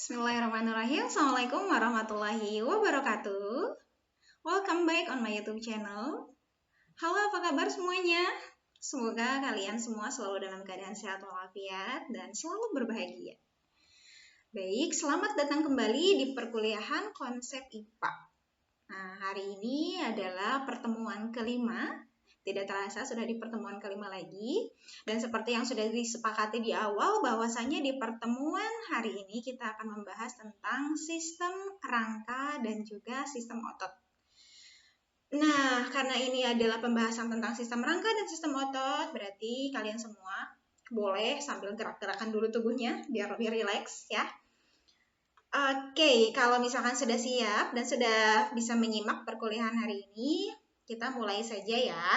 Bismillahirrahmanirrahim. Assalamualaikum warahmatullahi wabarakatuh. Welcome back on my YouTube channel. Halo, apa kabar semuanya? Semoga kalian semua selalu dalam keadaan sehat walafiat dan selalu berbahagia. Baik, selamat datang kembali di perkuliahan konsep IPA. Nah, hari ini adalah pertemuan kelima. Tidak terasa sudah di pertemuan kelima lagi. Dan seperti yang sudah disepakati di awal, bahwasanya di pertemuan hari ini kita akan membahas tentang sistem rangka dan juga sistem otot. Nah, karena ini adalah pembahasan tentang sistem rangka dan sistem otot, berarti kalian semua boleh sambil gerak-gerakan dulu tubuhnya, biar lebih rileks ya. Oke, kalau misalkan sudah siap dan sudah bisa menyimak perkuliahan hari ini, kita mulai saja ya.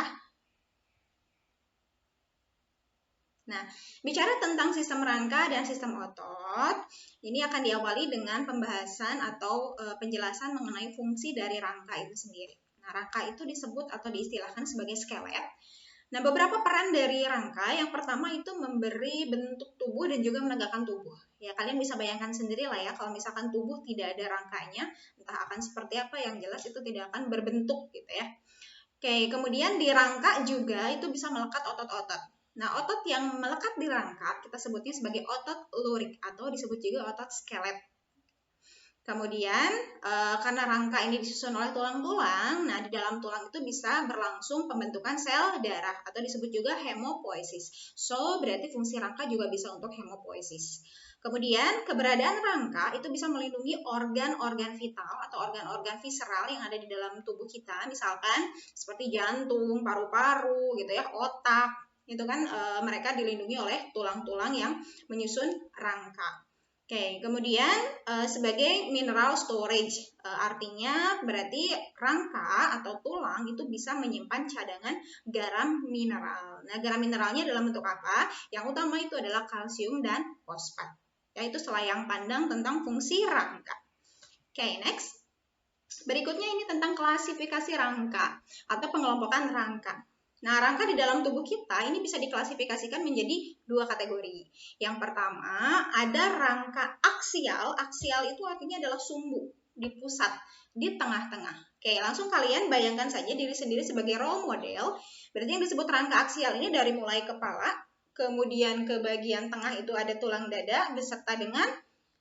Nah, bicara tentang sistem rangka dan sistem otot, ini akan diawali dengan pembahasan atau penjelasan mengenai fungsi dari rangka itu sendiri. Nah, rangka itu disebut atau diistilahkan sebagai skelet. Nah, beberapa peran dari rangka, yang pertama itu memberi bentuk tubuh dan juga menegakkan tubuh. Ya, kalian bisa bayangkan sendiri lah ya, kalau misalkan tubuh tidak ada rangkanya, entah akan seperti apa, yang jelas itu tidak akan berbentuk gitu ya. Oke, kemudian di rangka juga itu bisa melekat otot-otot. Nah, otot yang melekat di rangka kita sebutnya sebagai otot lurik atau disebut juga otot skelet. Kemudian, karena rangka ini disusun oleh tulang-tulang, nah di dalam tulang itu bisa berlangsung pembentukan sel darah atau disebut juga hemopoiesis. So, berarti fungsi rangka juga bisa untuk hemopoiesis. Kemudian, keberadaan rangka itu bisa melindungi organ-organ vital atau organ-organ visceral yang ada di dalam tubuh kita, misalkan seperti jantung, paru-paru, gitu ya, otak. Itu kan mereka dilindungi oleh tulang-tulang yang menyusun rangka. Oke, kemudian sebagai mineral storage, artinya berarti rangka atau tulang itu bisa menyimpan cadangan garam mineral. Nah, garam mineralnya dalam bentuk apa? Yang utama itu adalah kalsium dan fosfat. Ya, itu selayang pandang tentang fungsi rangka. Oke, next. Berikutnya ini tentang klasifikasi rangka atau pengelompokan rangka. Nah, rangka di dalam tubuh kita ini bisa diklasifikasikan menjadi dua kategori. Yang pertama, ada rangka aksial. Aksial itu artinya adalah sumbu, di pusat, di tengah-tengah. Oke, langsung kalian bayangkan saja diri sendiri sebagai role model. Berarti yang disebut rangka aksial ini dari mulai kepala, kemudian ke bagian tengah itu ada tulang dada, beserta dengan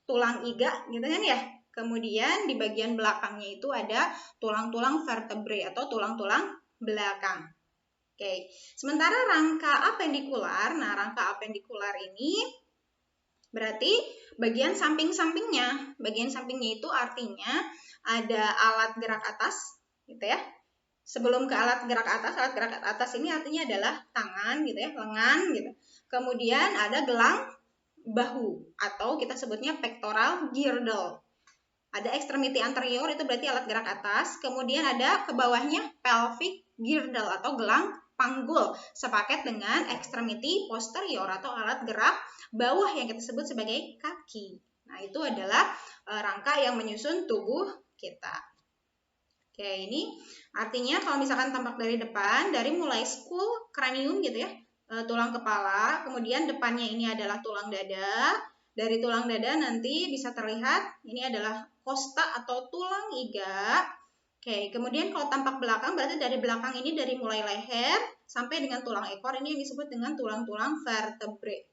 tulang iga, gitu kan ya. Kemudian di bagian belakangnya itu ada tulang-tulang vertebrae atau tulang-tulang belakang. Oke, sementara rangka apendikular, nah rangka apendikular ini berarti bagian samping-sampingnya. Bagian sampingnya itu artinya ada alat gerak atas, gitu ya. Sebelum ke alat gerak atas ini artinya adalah tangan, gitu ya, lengan, gitu. Kemudian ada gelang bahu atau kita sebutnya pectoral girdle. Ada ekstremiti anterior, itu berarti alat gerak atas. Kemudian ada ke bawahnya pelvic girdle atau gelang panggul sepaket dengan ekstremiti posterior atau alat gerak bawah yang kita sebut sebagai kaki. Nah, itu adalah rangka yang menyusun tubuh kita. Oke, ini artinya kalau misalkan tampak dari depan, dari mulai skull cranium gitu ya, tulang kepala, kemudian depannya ini adalah tulang dada. Dari tulang dada nanti bisa terlihat ini adalah kosta atau tulang iga. Oke, kemudian kalau tampak belakang berarti dari belakang ini dari mulai leher sampai dengan tulang ekor ini yang disebut dengan tulang-tulang vertebrae.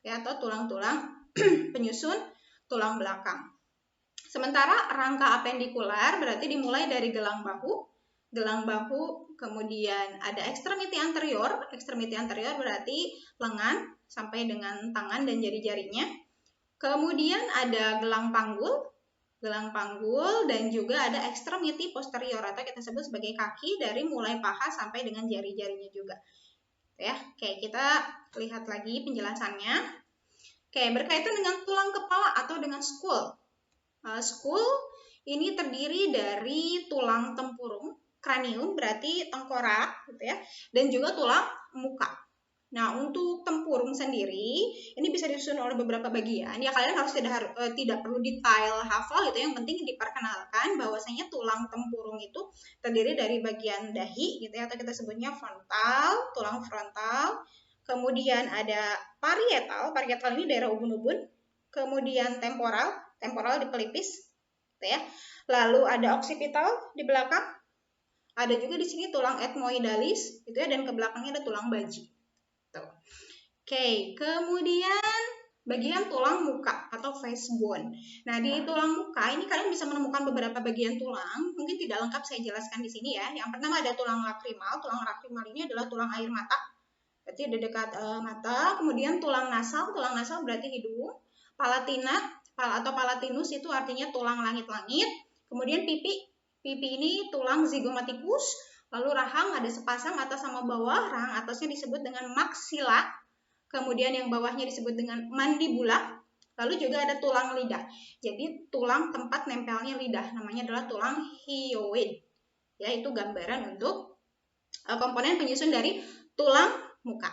Ya, atau tulang-tulang penyusun tulang belakang. Sementara rangka apendikular berarti dimulai dari gelang bahu, kemudian ada ekstremiti anterior berarti lengan sampai dengan tangan dan jari-jarinya. Kemudian ada gelang panggul dan juga ada ekstremiti posterior atau kita sebut sebagai kaki dari mulai paha sampai dengan jari-jarinya juga. Ya, oke, kita lihat lagi penjelasannya. Oke, berkaitan dengan tulang kepala atau dengan skull. Skull ini terdiri dari tulang tempurung, kranium berarti tengkorak gitu ya, dan juga tulang muka. Nah, untuk tempurung sendiri ini bisa disusun oleh beberapa bagian. Ya, kalian harus tidak perlu detail hafal gitu, yang penting diperkenalkan bahwasanya tulang tempurung itu terdiri dari bagian dahi gitu ya, atau kita sebutnya frontal, tulang frontal. Kemudian ada parietal ini daerah ubun-ubun. kemudian temporal di pelipis, gitu ya. Lalu ada occipital di belakang, ada juga di sini tulang ethmoidalis, gitu ya, dan ke belakangnya ada tulang baji. Tuh. Oke, kemudian bagian tulang muka atau face bone. Nah, di tulang muka ini kalian bisa menemukan beberapa bagian tulang. Mungkin tidak lengkap saya jelaskan di sini ya. Yang pertama ada tulang lakrimal. Tulang lakrimal ini adalah tulang air mata. Berarti di dekat mata. Kemudian tulang nasal. Tulang nasal berarti hidung. Palatina atau palatinus itu artinya tulang langit-langit. Kemudian pipi. Pipi ini tulang zygomaticus. Lalu rahang ada sepasang atas sama bawah. Rahang atasnya disebut dengan maxilla. Kemudian yang bawahnya disebut dengan mandibula, lalu juga ada tulang lidah. Jadi tulang tempat nempelnya lidah, namanya adalah tulang hyoid. Ya, itu gambaran untuk komponen penyusun dari tulang muka.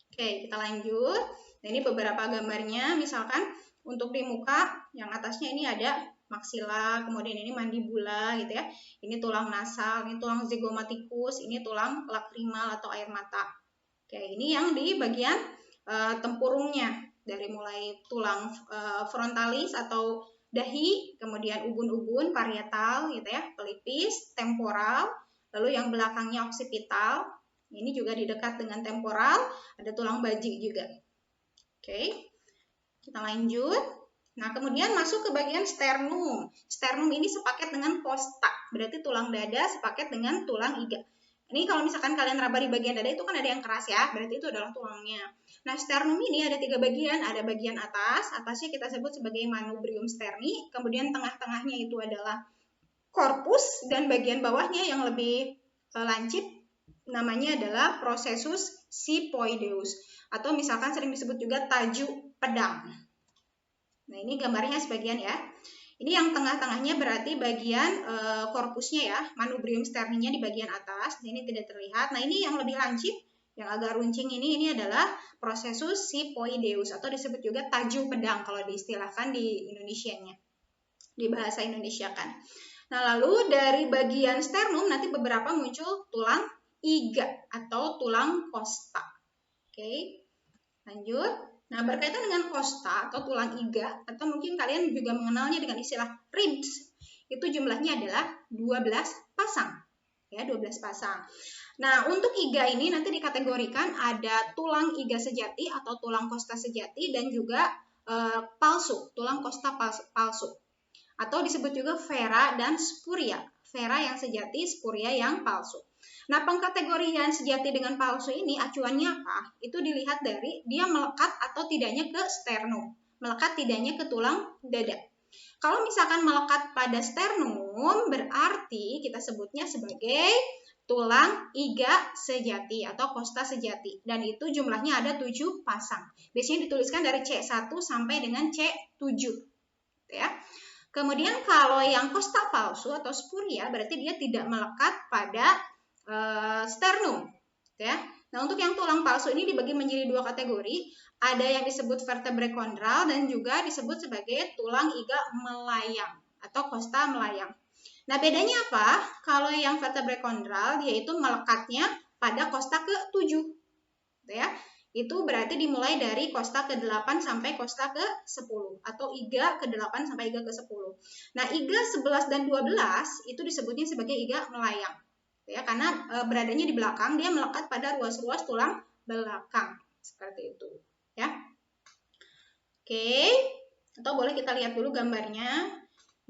Oke, kita lanjut. Nah, ini beberapa gambarnya, misalkan untuk di muka, yang atasnya ini ada maxilla, kemudian ini mandibula gitu ya. Ini tulang nasal, ini tulang zygomaticus, ini tulang lakrimal atau air mata. Oke, ini yang di bagian tempurungnya, dari mulai tulang frontalis atau dahi, kemudian ubun-ubun, parietal gitu ya, pelipis, temporal, lalu yang belakangnya occipital. Ini juga di dekat dengan temporal, ada tulang baji juga. Oke, kita lanjut. Nah, kemudian masuk ke bagian sternum. Sternum ini sepaket dengan costa, berarti tulang dada sepaket dengan tulang iga. Ini kalau misalkan kalian raba di bagian dada itu kan ada yang keras ya, berarti itu adalah tulangnya. Nah, sternum ini ada 3 bagian, ada bagian atasnya kita sebut sebagai manubrium sterni, kemudian tengah-tengahnya itu adalah korpus, dan bagian bawahnya yang lebih lancip namanya adalah processus siphoideus, atau misalkan sering disebut juga taju pedang. Nah, ini gambarnya sebagian ya. Ini yang tengah-tengahnya berarti bagian korpusnya ya, manubrium sterninya di bagian atas. Nah, ini tidak terlihat. Nah, ini yang lebih lancip, yang agak runcing ini adalah processus siphoideus atau disebut juga taju pedang kalau diistilahkan di Indonesianya, di bahasa Indonesia kan. Nah, lalu dari bagian sternum nanti beberapa muncul tulang iga atau tulang costa. Oke, lanjut. Nah, berkaitan dengan costa atau tulang iga, atau mungkin kalian juga mengenalnya dengan istilah ribs, itu jumlahnya adalah 12 pasang. Ya, 12 pasang. Nah, untuk iga ini nanti dikategorikan ada tulang iga sejati atau tulang costa sejati, dan juga palsu, tulang costa palsu. Atau disebut juga vera dan spuria. Vera yang sejati, spuria yang palsu. Nah, pengkategorian sejati dengan palsu ini acuannya apa? Itu dilihat dari dia melekat atau tidaknya ke sternum, melekat tidaknya ke tulang dada. Kalau misalkan melekat pada sternum, berarti kita sebutnya sebagai tulang iga sejati atau costa sejati. Dan itu jumlahnya ada 7 pasang. Biasanya dituliskan dari C1 sampai dengan C7. Ya. Kemudian kalau yang costa palsu atau spuria, berarti dia tidak melekat pada sternum, ya. Nah, untuk yang tulang palsu ini dibagi menjadi 2 kategori. Ada yang disebut vertebrae kondral dan juga disebut sebagai tulang iga melayang atau costa melayang. Nah, bedanya apa? Kalau yang vertebrae kondral dia itu melekatnya pada costa ke-7, ya. Itu berarti dimulai dari costa ke-8 sampai costa ke-10 atau iga ke-8 sampai iga ke-10. Nah, iga 11 dan 12 itu disebutnya sebagai iga melayang. Ya, karena beradanya di belakang, dia melekat pada ruas-ruas tulang belakang seperti itu ya. Oke, atau boleh kita lihat dulu gambarnya.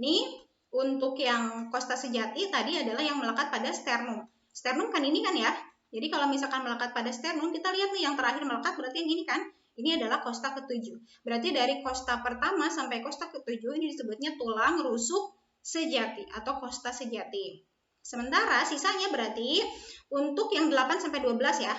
Nih, untuk yang costa sejati tadi adalah yang melekat pada sternum. Sternum kan ini kan ya. Jadi kalau misalkan melekat pada sternum, kita lihat nih yang terakhir melekat berarti yang ini kan. Ini adalah costa ke-7. Berarti dari costa pertama sampai costa ke-7 ini disebutnya tulang rusuk sejati atau costa sejati. Sementara sisanya berarti untuk yang 8 sampai 12 ya.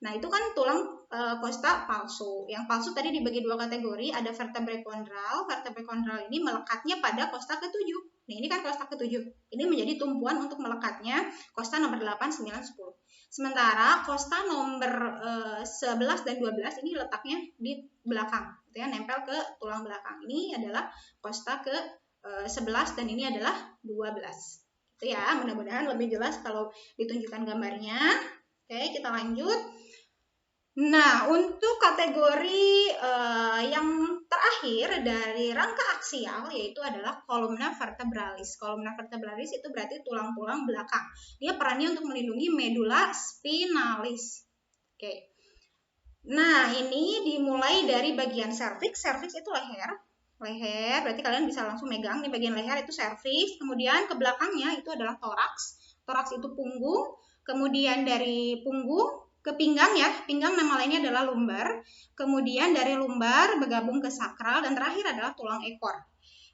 Nah, itu kan tulang costa palsu. Yang palsu tadi dibagi 2 kategori, ada vertebrae kondral. Vertebrae kondral ini melekatnya pada costa ke-7. Nah, ini kan costa ke-7. Ini menjadi tumpuan untuk melekatnya costa nomor 8, 9, 10. Sementara costa nomor 11 dan 12 ini letaknya di belakang, gitu ya, nempel ke tulang belakang. Ini adalah costa ke-11 dan ini adalah 12. Itu ya, mudah-mudahan lebih jelas kalau ditunjukkan gambarnya. Oke, kita lanjut. Nah, untuk kategori yang terakhir terakhir dari rangka aksial yaitu adalah columna vertebralis. Columna vertebralis itu berarti tulang-tulang belakang. Dia perannya untuk melindungi medula spinalis. Oke. Nah, ini dimulai dari bagian serviks. Serviks itu leher. Leher, berarti kalian bisa langsung megang nih bagian leher itu serviks. Kemudian ke belakangnya itu adalah toraks. Toraks itu punggung. Kemudian dari punggung ke pinggang ya, pinggang nama lainnya adalah lumbar, kemudian dari lumbar bergabung ke sakral, dan terakhir adalah tulang ekor.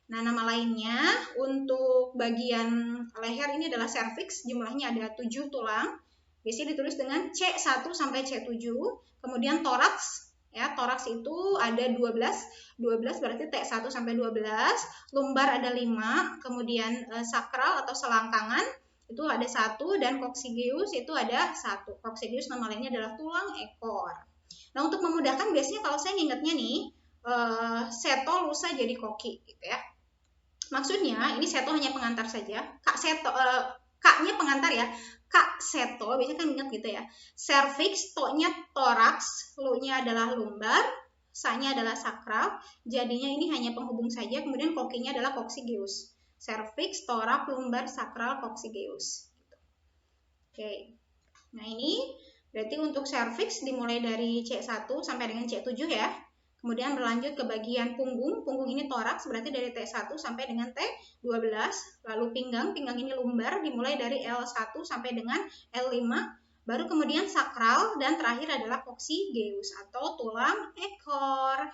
Nah, nama lainnya untuk bagian leher ini adalah cervix, jumlahnya ada 7 tulang, biasanya ditulis dengan C1 sampai C7, kemudian toraks, ya, toraks itu ada 12 berarti T1 sampai 12, lumbar ada 5, kemudian sakral atau selangkangan, itu ada 1, dan coccygeus itu ada 1. Coccygeus nama lainnya adalah tulang ekor. Nah, untuk memudahkan biasanya kalau saya ngingetnya nih, seto lusa jadi koki gitu ya. Maksudnya ini seto hanya pengantar saja. Kaknya pengantar ya. Kak seto biasanya kan ingat gitu ya. Cervix, to-nya toraks, lu-nya adalah lumbar, sa-nya adalah sakral. Jadinya ini hanya penghubung saja. Kemudian kokinya adalah coccygeus. Cervix, torak, lumbar, sakral, coccygeus. Oke. Nah, ini berarti untuk cervix dimulai dari C1 sampai dengan C7 ya. Kemudian berlanjut ke bagian punggung. Punggung ini toraks berarti dari T1 sampai dengan T12. Lalu pinggang ini lumbar dimulai dari L1 sampai dengan L5. Baru kemudian sakral dan terakhir adalah coccygeus atau tulang ekor.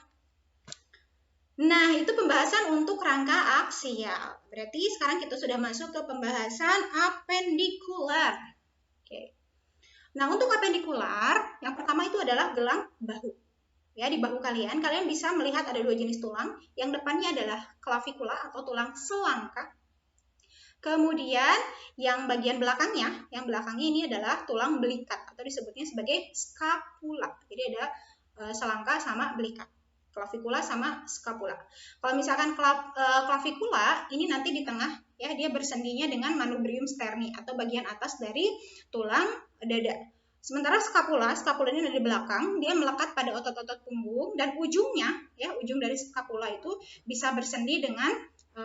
Nah, itu pembahasan untuk rangka aksial. Berarti sekarang kita sudah masuk ke pembahasan apendikular. Oke. Nah, untuk apendikular, yang pertama itu adalah gelang bahu. Ya, di bahu kalian bisa melihat ada 2 jenis tulang. Yang depannya adalah clavikula atau tulang selangka. Kemudian yang bagian belakangnya, ini adalah tulang belikat atau disebutnya sebagai scapula. Jadi ada selangka sama belikat. Clavikula sama scapula. Kalau misalkan clavikula ini nanti di tengah ya, dia bersendinya dengan manubrium sterni atau bagian atas dari tulang dada. Sementara scapula ini ada di belakang, dia melekat pada otot-otot punggung dan ujungnya ya, ujung dari scapula itu bisa bersendi dengan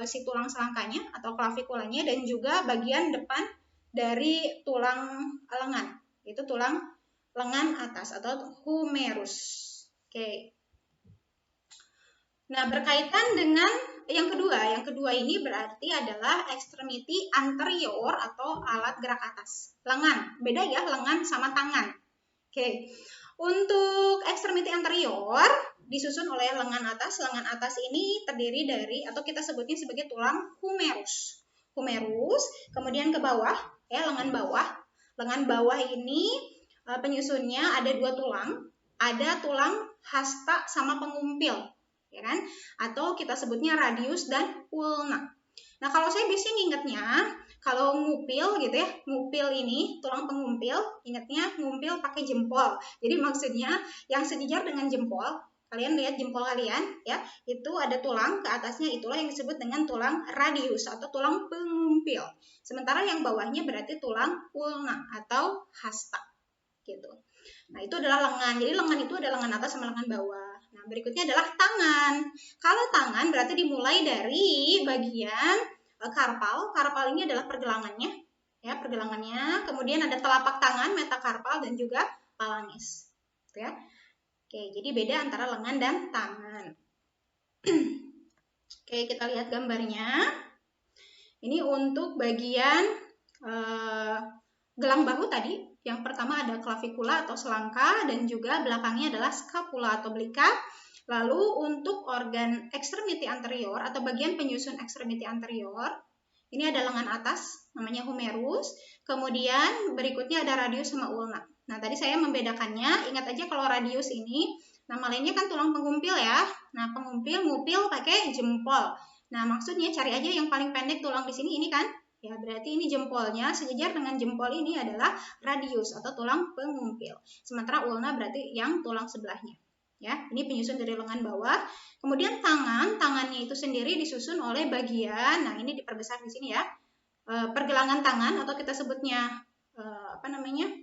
si tulang selangkanya atau claviculanya dan juga bagian depan dari tulang lengan, itu tulang lengan atas atau humerus. Oke. Nah, berkaitan dengan yang kedua ini berarti adalah ekstremiti anterior atau alat gerak atas. Lengan, beda ya lengan sama tangan. Oke, untuk ekstremiti anterior disusun oleh lengan atas. Lengan atas ini terdiri dari atau kita sebutnya sebagai tulang humerus. Humerus, kemudian ke bawah, ya lengan bawah. Lengan bawah ini penyusunnya ada 2 tulang, ada tulang hasta sama pengumpil. Ya kan? Atau kita sebutnya radius dan ulna. Nah, kalau saya biasanya ingatnya, kalau ngupil gitu ya, ngupil ini tulang pengumpil, ingatnya ngumpil pakai jempol. Jadi maksudnya yang sejajar dengan jempol, kalian lihat jempol kalian ya, itu ada tulang ke atasnya, itulah yang disebut dengan tulang radius atau tulang pengumpil. Sementara yang bawahnya berarti tulang ulna atau hasta gitu. Nah, itu adalah lengan. Jadi lengan itu ada lengan atas sama lengan bawah. Nah, berikutnya adalah tangan. Kalau tangan berarti dimulai dari bagian karpal. Karpal ini adalah pergelangannya, ya, pergelangannya. Kemudian ada telapak tangan, metakarpal dan juga phalanges. Gitu ya. Oke, jadi beda antara lengan dan tangan. Oke, kita lihat gambarnya. Ini untuk bagian gelang bahu tadi. Yang pertama ada clavikula atau selangka dan juga belakangnya adalah scapula atau belikat. Lalu untuk organ ekstremiti anterior atau bagian penyusun ekstremiti anterior, ini ada lengan atas namanya humerus. Kemudian berikutnya ada radius sama ulna. Nah, tadi saya membedakannya. Ingat aja kalau radius ini nama lainnya kan tulang pengumpil ya. Nah, pengumpil ngupil pakai jempol. Nah, maksudnya cari aja yang paling pendek tulang di sini ini kan. Ya, berarti ini jempolnya, sejajar dengan jempol ini adalah radius atau tulang pengumpil. Sementara ulna berarti yang tulang sebelahnya. Ya, ini penyusun dari lengan bawah. Kemudian tangannya itu sendiri disusun oleh bagian, nah ini diperbesar di sini ya. Pergelangan tangan atau kita sebutnya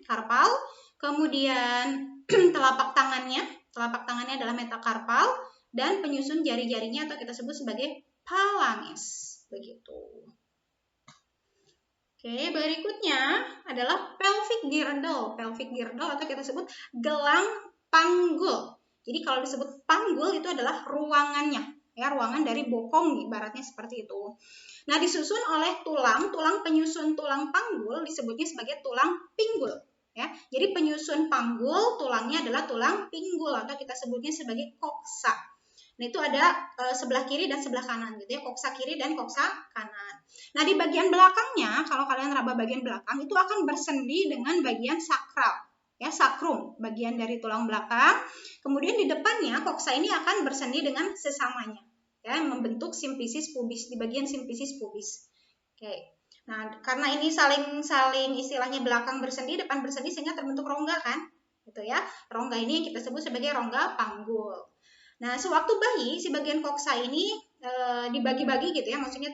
karpal. Kemudian telapak tangannya adalah metakarpal dan penyusun jari-jarinya atau kita sebut sebagai phalanges. Begitu. Oke, berikutnya adalah pelvic girdle. Pelvic girdle atau kita sebut gelang panggul. Jadi kalau disebut panggul itu adalah ruangannya, ya, ruangan dari bokong ibaratnya seperti itu. Nah, disusun oleh tulang penyusun tulang panggul disebutnya sebagai tulang pinggul, ya. Jadi penyusun panggul tulangnya adalah tulang pinggul atau kita sebutnya sebagai koksa. Nah, itu ada sebelah kiri dan sebelah kanan gitu ya, koksa kiri dan koksa kanan. Nah, di bagian belakangnya, kalau kalian raba bagian belakang, itu akan bersendi dengan bagian sakral, ya, sakrum, bagian dari tulang belakang. Kemudian di depannya, koksa ini akan bersendi dengan sesamanya, ya, membentuk simfisis pubis, di bagian simfisis pubis. Oke. Nah, karena ini saling istilahnya belakang bersendi, depan bersendi, sehingga terbentuk rongga kan, gitu ya. Rongga ini yang kita sebut sebagai rongga panggul. Nah, sewaktu bayi, si bagian koksa ini dibagi-bagi gitu ya, maksudnya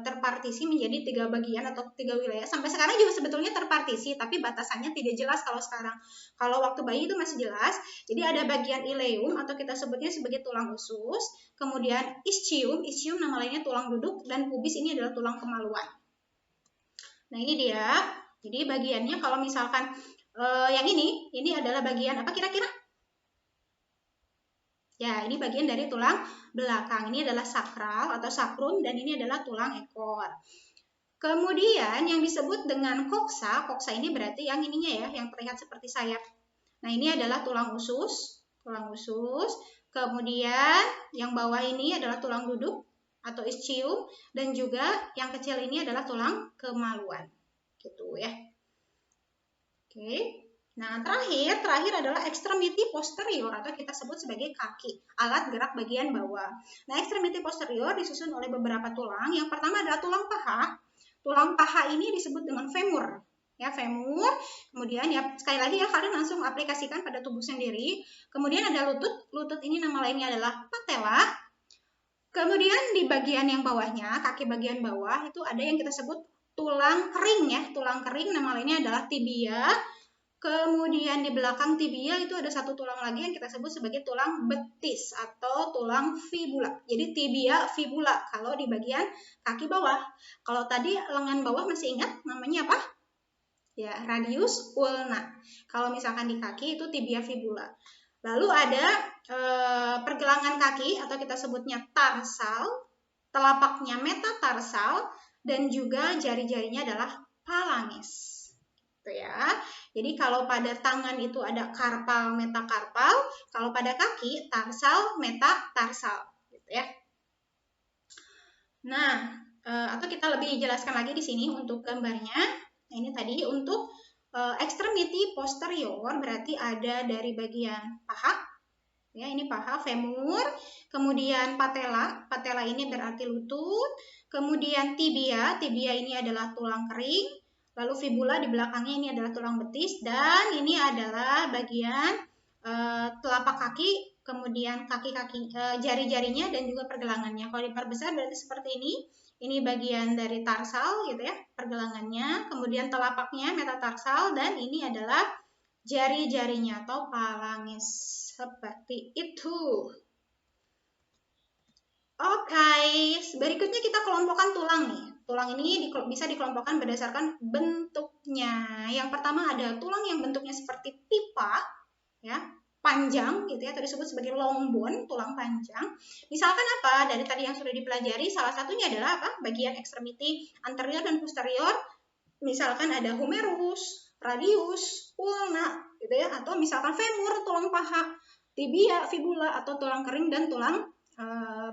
terpartisi menjadi 3 bagian atau 3 wilayah. Sampai sekarang juga sebetulnya terpartisi, tapi batasannya tidak jelas kalau sekarang. Kalau waktu bayi itu masih jelas. Jadi ada bagian ileum atau kita sebutnya sebagai tulang usus, kemudian ischium nama lainnya tulang duduk, dan pubis ini adalah tulang kemaluan. Nah, ini dia. Jadi bagiannya kalau misalkan yang ini adalah bagian apa kira-kira? Ya, ini bagian dari tulang belakang. Ini adalah sakral atau sakrum dan ini adalah tulang ekor. Kemudian yang disebut dengan koksa ini berarti yang ininya ya, yang terlihat seperti sayap. Nah, ini adalah tulang usus. Kemudian yang bawah ini adalah tulang duduk atau ischium dan juga yang kecil ini adalah tulang kemaluan. Gitu ya. Oke. Nah, terakhir adalah ekstremiti posterior atau kita sebut sebagai kaki, alat gerak bagian bawah. Nah, ekstremiti posterior disusun oleh beberapa tulang. Yang pertama adalah tulang paha. Tulang paha ini disebut dengan femur. Ya, femur. Kemudian ya sekali lagi ya kalian langsung aplikasikan pada tubuh sendiri. Kemudian ada lutut. Lutut ini nama lainnya adalah patella. Kemudian di bagian yang bawahnya, kaki bagian bawah itu ada yang kita sebut tulang kering ya. Tulang kering nama lainnya adalah tibia. Kemudian di belakang tibia itu ada satu tulang lagi yang kita sebut sebagai tulang betis atau tulang fibula. Jadi tibia fibula kalau di bagian kaki bawah. Kalau tadi lengan bawah masih ingat namanya apa? Ya, radius ulna. Kalau misalkan di kaki itu tibia fibula. Lalu ada pergelangan kaki atau kita sebutnya tarsal, telapaknya metatarsal, dan juga jari-jarinya adalah phalanges. Gitu ya. Jadi kalau pada tangan itu ada karpal, metakarpal, kalau pada kaki tarsal, metatarsal, gitu ya. Nah, atau kita lebih jelaskan lagi di sini untuk gambarnya. Nah, ini tadi untuk ekstremiti posterior berarti ada dari bagian paha, ya ini paha, femur, kemudian patella ini berarti lutut, kemudian tibia ini adalah tulang kering. Lalu fibula di belakangnya ini adalah tulang betis dan ini adalah bagian telapak kaki, kemudian kaki-kaki jari-jarinya dan juga pergelangannya. Kalau diperbesar berarti seperti ini. Ini bagian dari tarsal gitu ya, pergelangannya, kemudian telapaknya metatarsal dan ini adalah jari-jarinya atau phalanges. Seperti itu. Oke, berikutnya kita kelompokkan tulang nih. Tulang ini bisa dikelompokkan berdasarkan bentuknya. Yang pertama ada tulang yang bentuknya seperti pipa, ya, panjang gitu ya, atau disebut sebagai long bone, tulang panjang. Misalkan apa? Dari tadi yang sudah dipelajari, salah satunya adalah apa? Bagian ekstremiti anterior dan posterior. Misalkan ada humerus, radius, ulna, gitu ya, atau misalkan femur, tulang paha, tibia, fibula, atau tulang kering dan tulang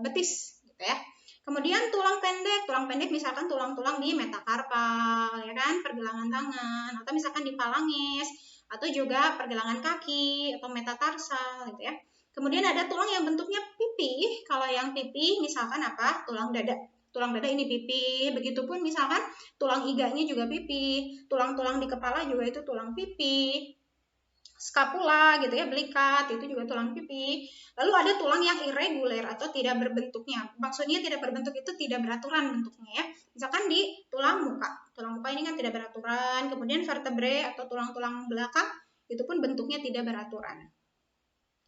betis, gitu ya. Kemudian tulang pendek misalkan tulang-tulang di metakarpal, ya kan, pergelangan tangan, atau misalkan di phalanges, atau juga pergelangan kaki atau metatarsal, gitu ya. Kemudian ada tulang yang bentuknya pipi. Kalau yang pipi misalkan apa? Tulang dada. Tulang dada ini pipi. Begitupun misalkan tulang iganya juga pipi. Tulang-tulang di kepala juga itu tulang pipi. Skapula gitu ya, belikat itu juga tulang pipi. Lalu ada tulang yang irregular atau tidak berbentuknya. Maksudnya tidak berbentuk itu tidak beraturan bentuknya ya. Misalkan di tulang muka. Tulang muka ini kan tidak beraturan. Kemudian vertebrae atau tulang-tulang belakang itu pun bentuknya tidak beraturan.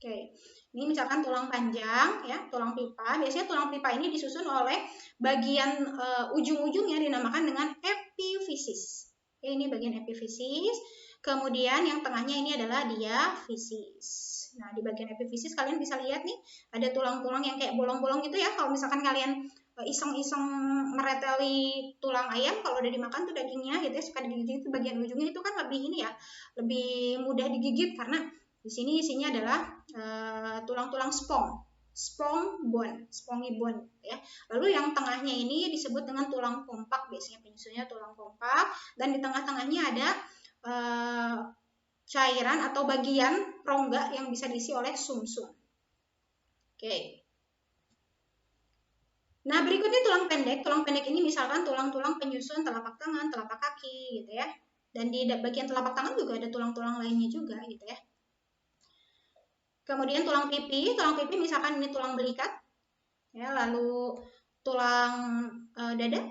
Oke, ini misalkan tulang panjang, ya, tulang pipa. Biasanya tulang pipa ini disusun oleh bagian ujung-ujungnya dinamakan dengan epifisis. Oke, ini bagian epifisis. Kemudian yang tengahnya ini adalah diafisis. Nah, di bagian epifisis kalian bisa lihat nih, ada tulang-tulang yang kayak bolong-bolong gitu ya. Kalau misalkan kalian iseng-iseng mereteli tulang ayam, kalau udah dimakan tuh dagingnya gitu ya, suka digigit, itu bagian ujungnya itu kan lebih ini ya, lebih mudah digigit karena di sini isinya adalah tulang-tulang spong bone, spongy bone ya. Lalu yang tengahnya ini disebut dengan tulang kompak, biasanya penyusunnya tulang kompak, dan di tengah-tengahnya ada cairan atau bagian rongga yang bisa diisi oleh sumsum. Oke. Nah, berikutnya tulang pendek. Tulang pendek ini misalkan tulang-tulang penyusun telapak tangan, telapak kaki gitu ya. Dan di bagian telapak tangan juga ada tulang-tulang lainnya juga gitu ya. Kemudian tulang pipi misalkan ini tulang belikat, ya, lalu tulang dada,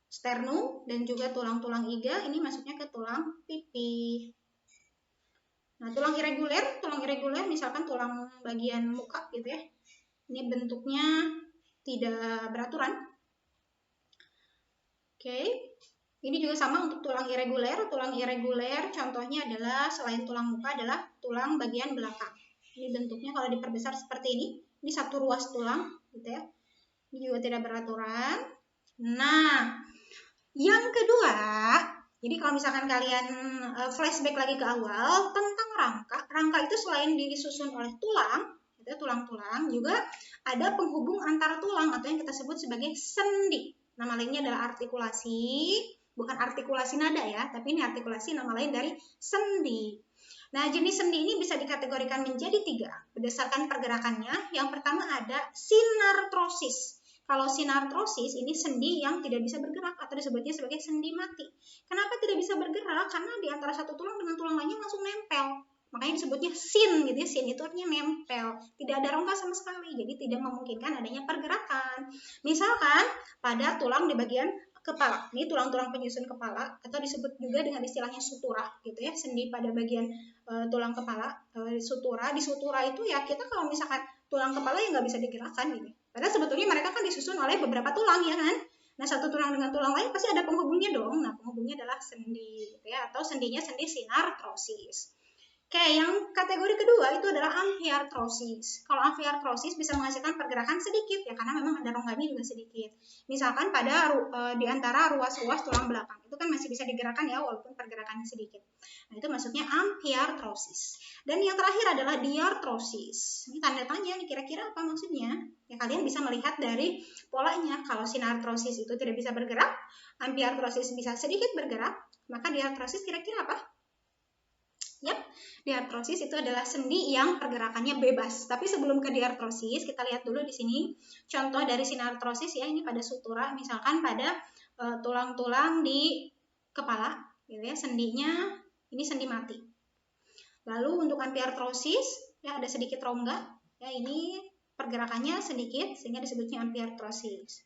sternum, dan juga tulang-tulang iga, ini masuknya ke tulang pipi. Nah, tulang irreguler misalkan tulang bagian muka gitu ya, ini bentuknya tidak beraturan. Oke, ini juga sama untuk tulang irreguler. Tulang irreguler contohnya adalah selain tulang muka adalah tulang bagian belakang. Ini bentuknya kalau diperbesar seperti ini satu ruas tulang gitu ya. Ini juga tidak beraturan. Nah, yang kedua, jadi kalau misalkan kalian flashback lagi ke awal tentang rangka itu selain disusun oleh tulang, gitu, tulang-tulang, juga ada penghubung antara tulang atau yang kita sebut sebagai sendi. Nama lainnya adalah artikulasi, bukan artikulasi nada ya, tapi ini artikulasi nama lain dari sendi. Nah, jenis sendi ini bisa dikategorikan menjadi 3 berdasarkan pergerakannya. Yang pertama ada sinartrosis. Kalau sinartrosis ini sendi yang tidak bisa bergerak atau disebutnya sebagai sendi mati. Kenapa tidak bisa bergerak? Karena di antara satu tulang dengan tulang lainnya langsung nempel. Makanya disebutnya sin gitu ya. Sin itu artinya nempel. Tidak ada rongga sama sekali. Jadi tidak memungkinkan adanya pergerakan. Misalkan pada tulang di bagian kepala. Ini tulang-tulang penyusun kepala atau disebut juga dengan istilahnya sutura gitu ya. Sendi pada bagian tulang kepala, sutura. Di sutura itu ya kita kalau misalkan tulang kepala yang nggak bisa digerakkan gitu. Padahal sebetulnya mereka kan disusun oleh beberapa tulang ya kan. Nah, satu tulang dengan tulang lain pasti ada penghubungnya dong. Nah, penghubungnya adalah sendi gitu ya, atau sendinya sendi sinartrosis. Oke, yang kategori kedua itu adalah amfiartrosis. Kalau amfiartrosis bisa menghasilkan pergerakan sedikit ya, karena memang ada rongganya juga sedikit. Misalkan pada di antara ruas-ruas tulang belakang, itu kan masih bisa digerakkan ya, walaupun pergerakannya sedikit. Nah, itu maksudnya amfiartrosis. Dan yang terakhir adalah diartrosis. Ini tanda tanya nih, kira-kira apa maksudnya? Ya, kalian bisa melihat dari polanya. Kalau sinartrosis itu tidak bisa bergerak, amfiartrosis bisa sedikit bergerak, maka diartrosis kira-kira apa? Yap, diartrosis itu adalah sendi yang pergerakannya bebas. Tapi sebelum ke diartrosis, kita lihat dulu di sini contoh dari sinartrosis ya. Ini pada sutura, misalkan pada tulang-tulang di kepala, gitu ya. Sendinya ini sendi mati. Lalu untuk amfiartrosis ya ada sedikit rongga. Ya, ini pergerakannya sedikit sehingga disebutnya amfiartrosis.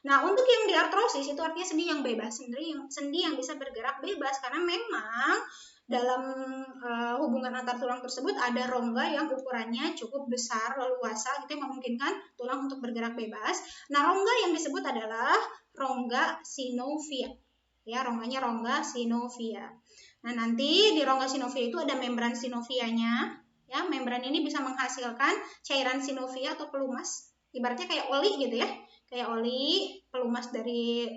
Nah, untuk yang diartrosis itu artinya sendi yang bebas, sendi yang bisa bergerak bebas karena memang dalam hubungan antar tulang tersebut ada rongga yang ukurannya cukup besar, leluasa, gitu yang memungkinkan tulang untuk bergerak bebas. Nah, rongga yang disebut adalah rongga synovial. Ya, rongganya rongga synovial. Nah, nanti di rongga synovial itu ada membran synovianya. Ya, membran ini bisa menghasilkan cairan synovial atau pelumas. Ibaratnya kayak oli gitu ya. Kayak oli, pelumas dari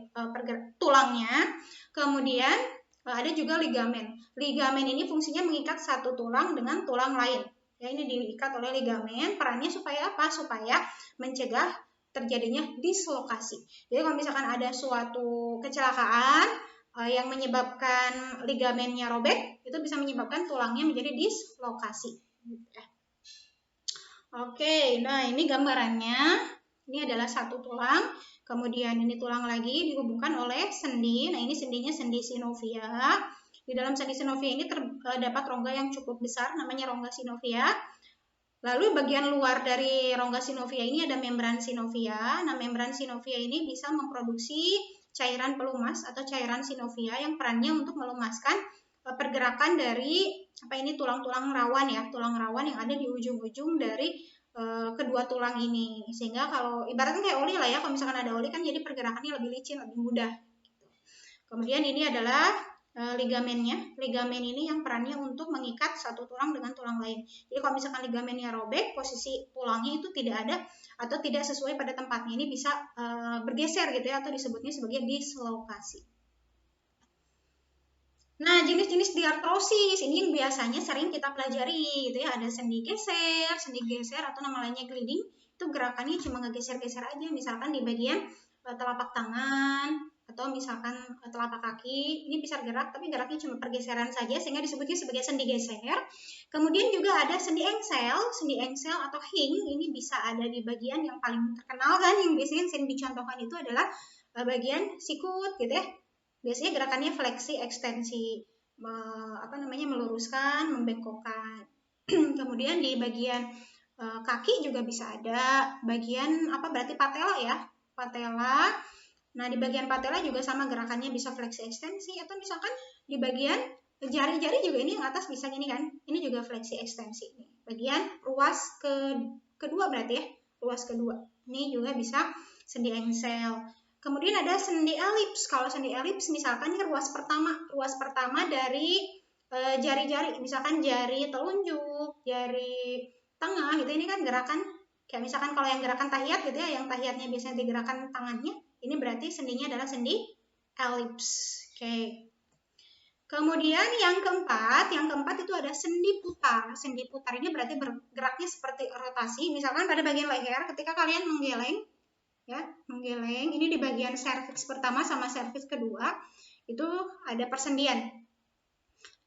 tulangnya. Kemudian ada juga ligamen. Ligamen ini fungsinya mengikat satu tulang dengan tulang lain. Ya, ini diikat oleh ligamen. Perannya supaya apa? Supaya mencegah terjadinya dislokasi. Jadi kalau misalkan ada suatu kecelakaan yang menyebabkan ligamennya robek, itu bisa menyebabkan tulangnya menjadi dislokasi. Oke, nah ini gambarannya. Ini adalah satu tulang. Kemudian ini tulang lagi dihubungkan oleh sendi. Nah, ini sendinya sendi synovia. Di dalam sendi synovia ini terdapat rongga yang cukup besar, namanya rongga synovia. Lalu bagian luar dari rongga synovia ini ada membran synovia. Nah, membran synovia ini bisa memproduksi cairan pelumas atau cairan synovia yang perannya untuk melumaskan pergerakan dari tulang-tulang rawan ya, tulang rawan yang ada di ujung-ujung dari kedua tulang ini. Sehingga kalau ibaratnya kayak oli lah ya, kalau misalkan ada oli kan jadi pergerakannya lebih licin, lebih mudah. Kemudian ini adalah ligamennya. Ligamen ini yang perannya untuk mengikat satu tulang dengan tulang lain. Jadi kalau misalkan ligamennya robek, posisi tulangnya itu tidak ada atau tidak sesuai pada tempatnya, ini bisa bergeser gitu ya, atau disebutnya sebagai dislokasi. Nah, jenis-jenis diartrosis ini yang biasanya sering kita pelajari gitu ya. Ada sendi geser atau nama lainnya gliding. Itu gerakannya cuma ngegeser-geser aja, misalkan di bagian telapak tangan atau misalkan telapak kaki. Ini bisa gerak tapi geraknya cuma pergeseran saja sehingga disebutnya sebagai sendi geser. Kemudian juga ada sendi engsel atau hing. Ini bisa ada di bagian yang paling terkenal kan, yang biasanya sering dicontohkan itu adalah bagian sikut gitu ya. Biasanya gerakannya fleksi ekstensi, meluruskan, membengkokkan. Kemudian di bagian kaki juga bisa ada bagian berarti patella ya, patella. Nah, di bagian patella juga sama gerakannya, bisa fleksi ekstensi, atau misalkan di bagian jari-jari juga, ini yang atas bisa gini kan, ini juga fleksi ekstensi. Bagian ruas kedua berarti ya, ruas kedua. Ini juga bisa sendi engsel. Kemudian ada sendi elips. Kalau sendi elips misalkan ini ruas pertama dari jari-jari, misalkan jari telunjuk, jari tengah gitu. Ini kan gerakan kayak misalkan kalau yang gerakan tahiyat gitu ya, yang tahiyatnya biasanya digerakkan tangannya, ini berarti sendinya adalah sendi elips. Oke. Kemudian yang keempat itu ada sendi putar. Sendi putar ini berarti bergeraknya seperti rotasi. Misalkan pada bagian leher ketika kalian menggeleng ya, menggeleng ini di bagian serviks pertama sama serviks kedua itu ada persendian,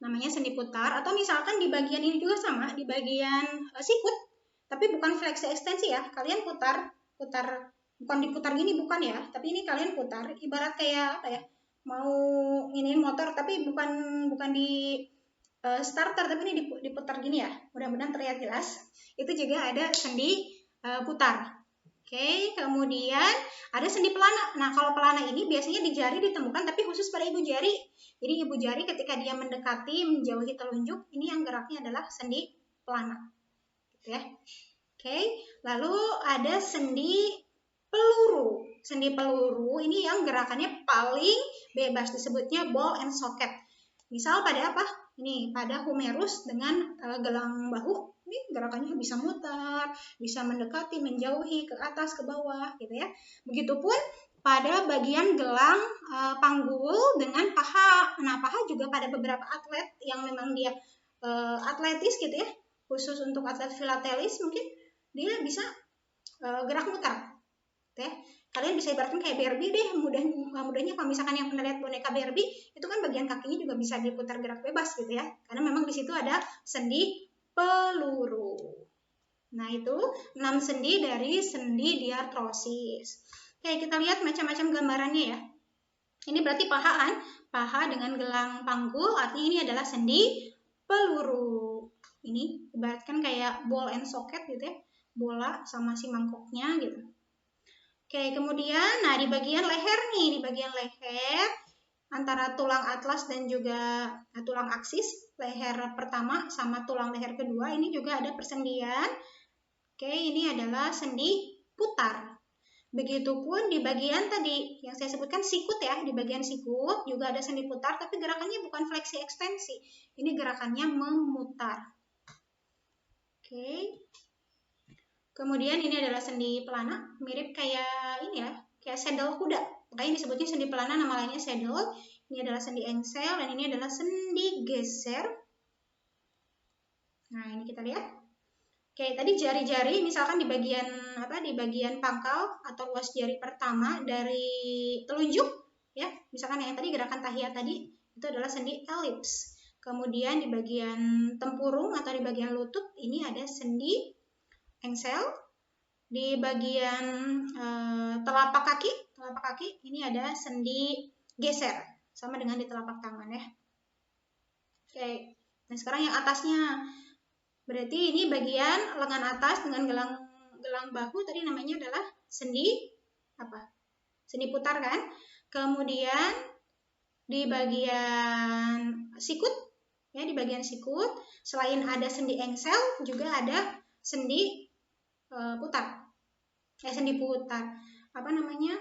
namanya sendi putar. Atau misalkan di bagian ini juga sama, di bagian sikut, tapi bukan fleksi ekstensi ya, kalian putar bukan diputar gini, bukan ya, tapi ini kalian putar ibarat kayak mau ini motor tapi bukan di starter, tapi ini diputar gini ya, mudah-mudahan terlihat jelas. Itu juga ada sendi putar. Oke, kemudian ada sendi pelana. Nah, kalau pelana ini biasanya di jari ditemukan, tapi khusus pada ibu jari. Jadi ibu jari ketika dia mendekati, menjauhi telunjuk, ini yang geraknya adalah sendi pelana. Gitu ya. Oke, lalu ada sendi peluru. Sendi peluru ini yang gerakannya paling bebas, disebutnya ball and socket. Misal pada apa? Ini pada humerus dengan gelang bahu. Ini gerakannya bisa mutar, bisa mendekati, menjauhi, ke atas, ke bawah, gitu ya. Begitupun pada bagian gelang panggul dengan paha. Nah, paha juga pada beberapa atlet yang memang dia atletis gitu ya, khusus untuk atlet filatelis mungkin dia bisa gerak mutar. Gitu ya. Kalian bisa ibaratkan kayak Barbie deh, mudahnya kalau misalkan yang pernah lihat boneka Barbie, itu kan bagian kakinya juga bisa diputar gerak bebas gitu ya. Karena memang di situ ada sendi peluru. Nah, itu 6 sendi dari sendi diartrosis. Oke, kita lihat macam-macam gambarannya ya. Ini berarti paha dengan gelang panggul, artinya ini adalah sendi peluru. Ini ibaratkan kayak ball and socket gitu ya, bola sama si mangkoknya gitu. Oke, kemudian di bagian leher nih, di bagian leher antara tulang atlas dan juga tulang aksis, leher pertama sama tulang leher kedua, ini juga ada persendian. Oke, ini adalah sendi putar. Begitupun di bagian tadi yang saya sebutkan sikut ya, di bagian sikut juga ada sendi putar, tapi gerakannya bukan fleksi ekstensi. Ini gerakannya memutar. Oke. Kemudian ini adalah sendi pelana, mirip kayak ini ya, kayak saddle kuda. Makanya disebutnya sendi pelana, nama lainnya saddle. Ini adalah sendi engsel dan ini adalah sendi geser. Nah, ini kita lihat. Oke, tadi jari-jari misalkan di bagian di bagian pangkal atau ruas jari pertama dari telunjuk ya. Misalkan yang tadi gerakan tahiyat tadi itu adalah sendi elips. Kemudian di bagian tempurung atau di bagian lutut ini ada sendi engsel. Di bagian telapak kaki ini ada sendi geser, sama dengan di telapak tangan ya. Oke, nah sekarang yang atasnya, berarti ini bagian lengan atas dengan gelang bahu tadi namanya adalah sendi sendi putar kan. Kemudian di bagian sikut Ya, di bagian sikut selain ada sendi engsel juga ada sendi putar. Sendi putar. Apa namanya?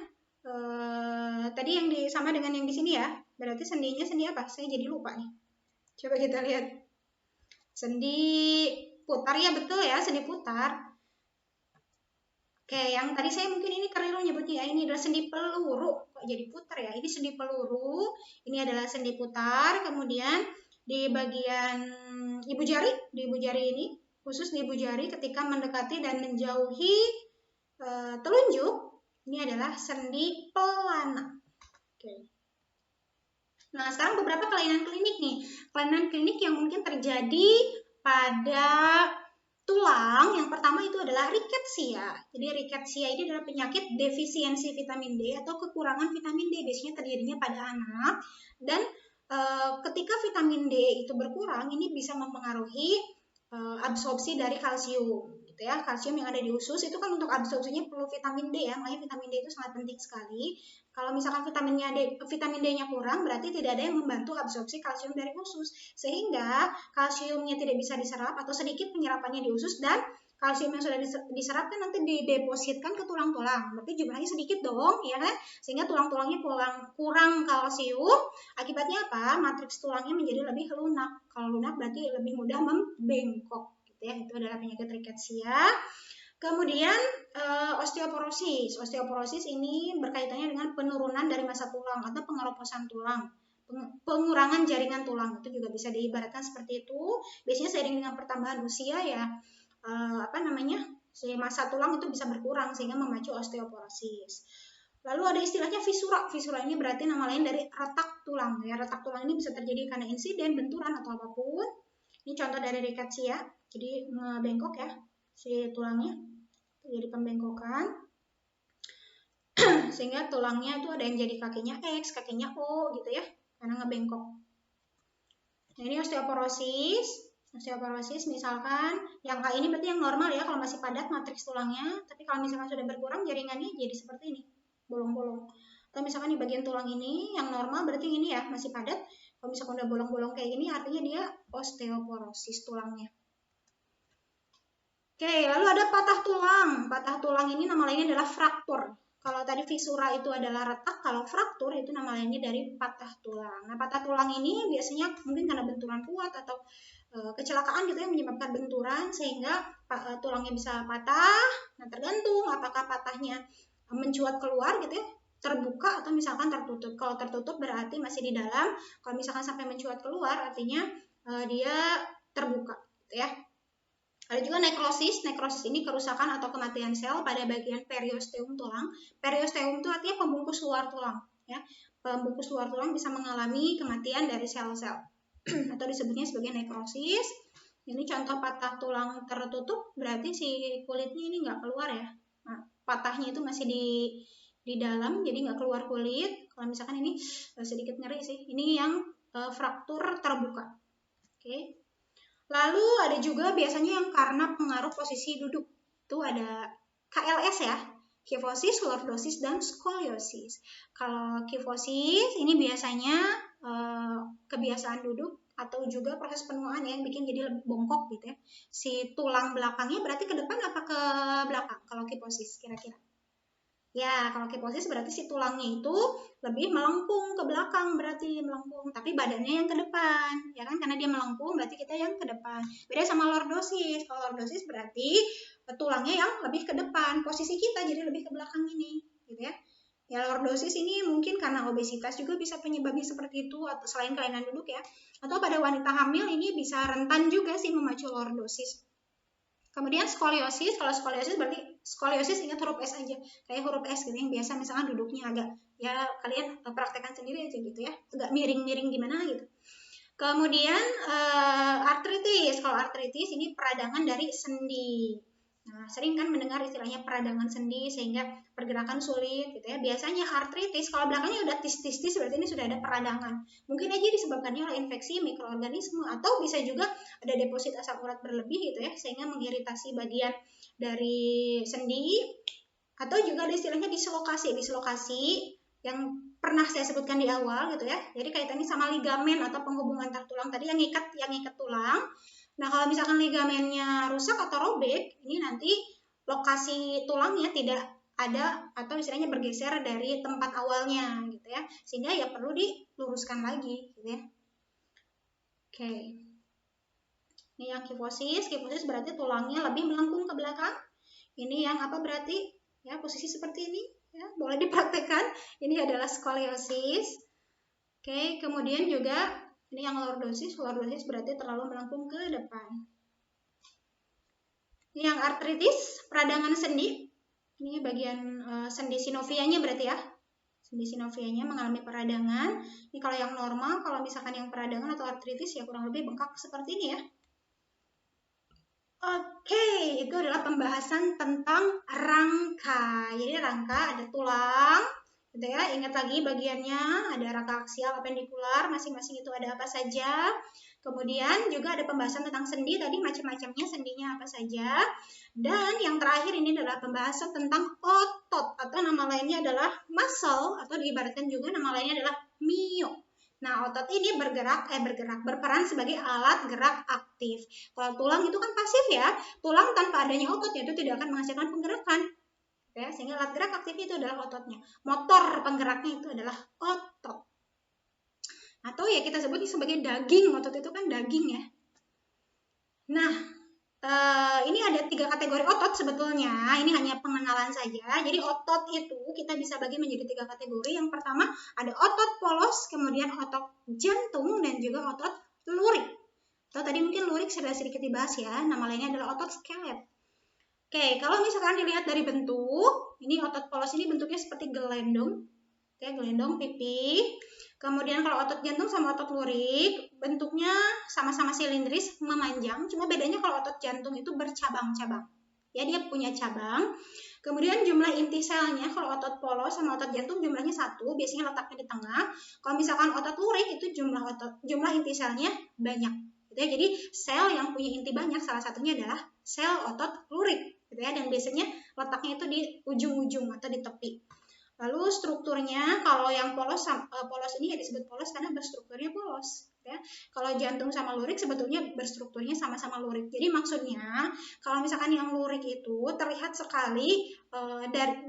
Tadi yang sama dengan yang di sini ya. Berarti sendinya sendi apa? Saya jadi lupa nih. Coba kita lihat. Sendi putar, ya betul ya, sendi putar. Oke, yang tadi saya mungkin ini keliru nyebutnya ya. Ini adalah sendi peluru. Kok jadi putar ya? Ini sendi peluru. Ini adalah sendi putar. Kemudian di bagian ibu jari ini, khusus di ibu jari ketika mendekati dan menjauhi telunjuk, ini adalah sendi pelana. Oke. Nah, sekarang beberapa kelainan klinik nih. Kelainan klinik yang mungkin terjadi pada tulang, yang pertama itu adalah rickettsia. Jadi rickettsia ini adalah penyakit defisiensi vitamin D atau kekurangan vitamin D. Biasanya terjadinya pada anak. Dan ketika vitamin D itu berkurang, ini bisa mempengaruhi absorpsi dari kalsium. Gitu ya. Kalsium yang ada di usus itu kan untuk absorpsinya perlu vitamin D ya. Makanya vitamin D itu sangat penting sekali. Kalau misalkan vitamin D-nya kurang, berarti tidak ada yang membantu absorpsi kalsium dari usus. Sehingga kalsiumnya tidak bisa diserap atau sedikit penyerapannya di usus, dan kalsium yang sudah diserap kan nanti didepositkan ke tulang-tulang. Berarti jumlahnya sedikit dong, ya kan? Sehingga tulang-tulangnya kurang kalsium. Akibatnya apa? Matriks tulangnya menjadi lebih lunak. Kalau lunak berarti lebih mudah membengkok. Gitu ya. Itu adalah penyakit rickettsia. Kemudian osteoporosis. Osteoporosis ini berkaitannya dengan penurunan dari massa tulang atau pengeroposan tulang, pengurangan jaringan tulang. Itu juga bisa diibaratkan seperti itu. Biasanya seiring dengan pertambahan usia ya, si massa tulang itu bisa berkurang sehingga memacu osteoporosis. Lalu ada istilahnya fisura. Fisura ini berarti nama lain dari retak tulang. Ya, retak tulang ini bisa terjadi karena insiden, benturan atau apapun. Ini contoh dari rickettsia. Jadi ngebengkok ya si tulangnya, jadi pembengkokan sehingga tulangnya itu ada yang jadi kakinya X, kakinya O gitu ya, karena ngebengkok. Nah, ini osteoporosis. Osteoporosis misalkan yang kayak ini berarti yang normal ya, kalau masih padat matriks tulangnya. Tapi kalau misalkan sudah berkurang jaringannya jadi seperti ini, bolong-bolong. Atau misalkan di bagian tulang ini yang normal berarti ini ya masih padat. Kalau misalkan udah bolong-bolong kayak gini artinya dia osteoporosis tulangnya. Oke, lalu ada patah tulang. Patah tulang ini nama lainnya adalah fraktur. Kalau tadi fisura itu adalah retak, kalau fraktur itu nama lainnya dari patah tulang. Nah, patah tulang ini biasanya mungkin karena benturan kuat atau kecelakaan gitu ya, menyebabkan benturan sehingga tulangnya bisa patah. Nah, tergantung apakah patahnya mencuat keluar gitu ya, terbuka atau misalkan tertutup. Kalau tertutup berarti masih di dalam. Kalau misalkan sampai mencuat keluar artinya dia terbuka gitu ya. Ada juga nekrosis. Nekrosis ini kerusakan atau kematian sel pada bagian periosteum tulang. Periosteum itu artinya pembungkus luar tulang. Ya. Pembungkus luar tulang bisa mengalami kematian dari sel-sel atau disebutnya sebagai nekrosis. Ini contoh patah tulang tertutup, berarti si kulitnya ini nggak keluar ya. Nah, patahnya itu masih di dalam, jadi nggak keluar kulit. Kalau misalkan ini sedikit ngeri sih. Ini yang fraktur terbuka. Oke. Lalu ada juga biasanya yang karena pengaruh posisi duduk. Itu ada KLS ya, kyphosis, lordosis, dan skoliosis. Kalau kyphosis ini biasanya kebiasaan duduk atau juga proses penuaan yang bikin jadi lebih bongkok gitu ya. Si tulang belakangnya berarti ke depan apa ke belakang kalau kyphosis kira-kira? Ya, kalau kyphosis berarti si tulangnya itu lebih melengkung ke belakang, berarti melengkung, tapi badannya yang ke depan, ya kan? Karena dia melengkung, berarti kita yang ke depan. Beda sama lordosis. Kalau lordosis berarti tulangnya yang lebih ke depan, posisi kita jadi lebih ke belakang ini, gitu ya. Ya, lordosis ini mungkin karena obesitas juga bisa penyebabnya seperti itu, atau selain kelainan duduk ya. Atau pada wanita hamil ini bisa rentan juga sih memacu lordosis. Kemudian skoliosis. Kalau skoliosis berarti skoliosis ingat huruf S aja, kayak huruf S gitu yang biasa misalkan duduknya agak, ya kalian praktekkan sendiri aja gitu ya, agak miring-miring gimana gitu. Kemudian artritis. Kalau artritis ini peradangan dari sendi. Nah, sering kan mendengar istilahnya peradangan sendi sehingga pergerakan sulit gitu ya. Biasanya artritis kalau belakangnya udah tis-tis berarti ini sudah ada peradangan. Mungkin aja disebabkannya oleh infeksi mikroorganisme atau bisa juga ada deposit asam urat berlebih gitu ya sehingga mengiritasi bagian dari sendi, atau juga ada istilahnya dislokasi. Dislokasi yang pernah saya sebutkan di awal gitu ya. Jadi kaitannya sama ligamen atau penghubung antar tulang tadi yang ikat tulang. Nah, kalau misalkan ligamennya rusak atau robek, ini nanti lokasi tulangnya tidak ada atau istilahnya bergeser dari tempat awalnya gitu ya. Sehingga ya perlu diluruskan lagi gitu ya. Oke. Ini yang kifosis. Kifosis berarti tulangnya lebih melengkung ke belakang. Ini yang apa berarti? Ya, posisi seperti ini. Ya, boleh dipraktekkan. Ini adalah skoliosis. Oke, kemudian juga ini yang lordosis. Lordosis berarti terlalu melengkung ke depan. Ini yang artritis, peradangan sendi. Ini bagian sendi sinovianya berarti ya. Sendi sinovianya mengalami peradangan. Ini kalau yang normal, kalau misalkan yang peradangan atau artritis ya kurang lebih bengkak seperti ini ya. Oke, itu adalah pembahasan tentang rangka. Jadi rangka ada tulang, gitu ya. Ingat lagi bagiannya, ada rangka aksial, apendikular, masing-masing itu ada apa saja. Kemudian juga ada pembahasan tentang sendi, tadi macam-macamnya sendinya apa saja. Dan yang terakhir ini adalah pembahasan tentang otot, atau nama lainnya adalah muscle, atau diibaratkan juga nama lainnya adalah myo. Nah, otot ini berperan sebagai alat gerak aktif. Kalau tulang itu kan pasif ya, tulang tanpa adanya ototnya itu tidak akan menghasilkan penggerakan. Ya, sehingga alat gerak aktif itu adalah ototnya. Motor penggeraknya itu adalah otot. Atau ya kita sebut sebagai daging, otot itu kan daging ya. Nah, ini ada 3 kategori otot sebetulnya, ini hanya pengenalan saja. Jadi otot itu kita bisa bagi menjadi 3 kategori. Yang pertama ada otot polos, kemudian otot jantung, dan juga otot lurik. Atau tadi mungkin lurik sudah sedikit dibahas ya, nama lainnya adalah otot skelet. Oke, kalau misalkan dilihat dari bentuk, ini otot polos ini bentuknya seperti gelendong, ya, gelendong pipi. Kemudian kalau otot jantung sama otot lurik, bentuknya sama-sama silindris, memanjang. Cuma bedanya kalau otot jantung itu bercabang-cabang. Ya, dia punya cabang. Kemudian jumlah inti selnya, kalau otot polos sama otot jantung jumlahnya 1, biasanya letaknya di tengah. Kalau misalkan otot lurik itu jumlah inti selnya banyak. Gitu ya. Jadi sel yang punya inti banyak, salah satunya adalah sel otot lurik. Gitu ya. Dan biasanya letaknya itu di ujung-ujung atau di tepi. Lalu strukturnya, kalau yang polos ini ya disebut polos karena berstrukturnya polos. Ya. Kalau jantung sama lurik sebetulnya berstrukturnya sama-sama lurik. Jadi maksudnya, kalau misalkan yang lurik itu terlihat sekali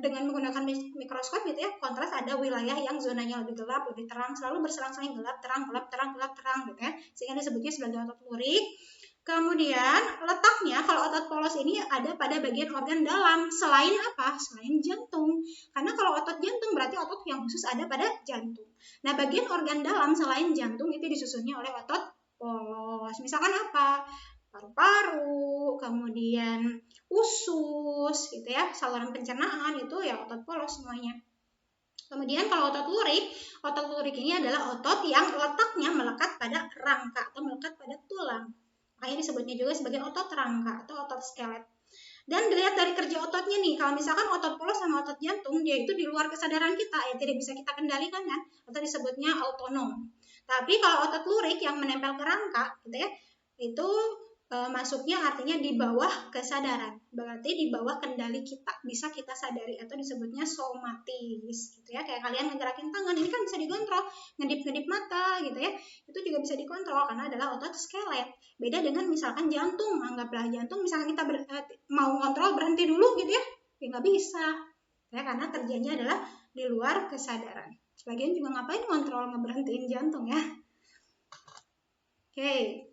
dengan menggunakan mikroskop gitu ya, kontras ada wilayah yang zonanya lebih gelap, lebih terang, selalu berselang-seling gelap, terang, gelap, terang, gelap, terang gitu ya. Sehingga disebutnya sebagai otot lurik. Kemudian letaknya kalau otot polos ini ada pada bagian organ dalam. Selain apa? Selain jantung. Karena kalau otot jantung berarti otot yang khusus ada pada jantung. Nah, bagian organ dalam selain jantung itu disusunnya oleh otot polos. Misalkan apa? Paru-paru, kemudian usus, gitu ya, saluran pencernaan itu ya otot polos semuanya. Kemudian kalau otot lurik ini adalah otot yang letaknya melekat pada rangka atau melekat pada tulang. Makanya disebutnya juga sebagai otot rangka atau otot skelet. Dan dilihat dari kerja ototnya nih, kalau misalkan otot polos sama otot jantung, dia itu di luar kesadaran kita, ya tidak bisa kita kendalikan kan, atau disebutnya autonom. Tapi kalau otot lurik yang menempel ke rangka, gitu ya, itu masuknya artinya di bawah kesadaran, berarti di bawah kendali kita, bisa kita sadari atau disebutnya somatis, gitu ya. Kayak kalian ngegerakin tangan, ini kan bisa dikontrol, ngedip-ngedip mata, gitu ya, itu juga bisa dikontrol karena adalah otot skelet. Beda dengan misalkan jantung, anggaplah jantung, misalkan kita mau kontrol berhenti dulu, gitu ya nggak bisa, ya karena kerjanya adalah di luar kesadaran. Sebagian juga ngapain kontrol ngeberhentiin jantung ya. Oke.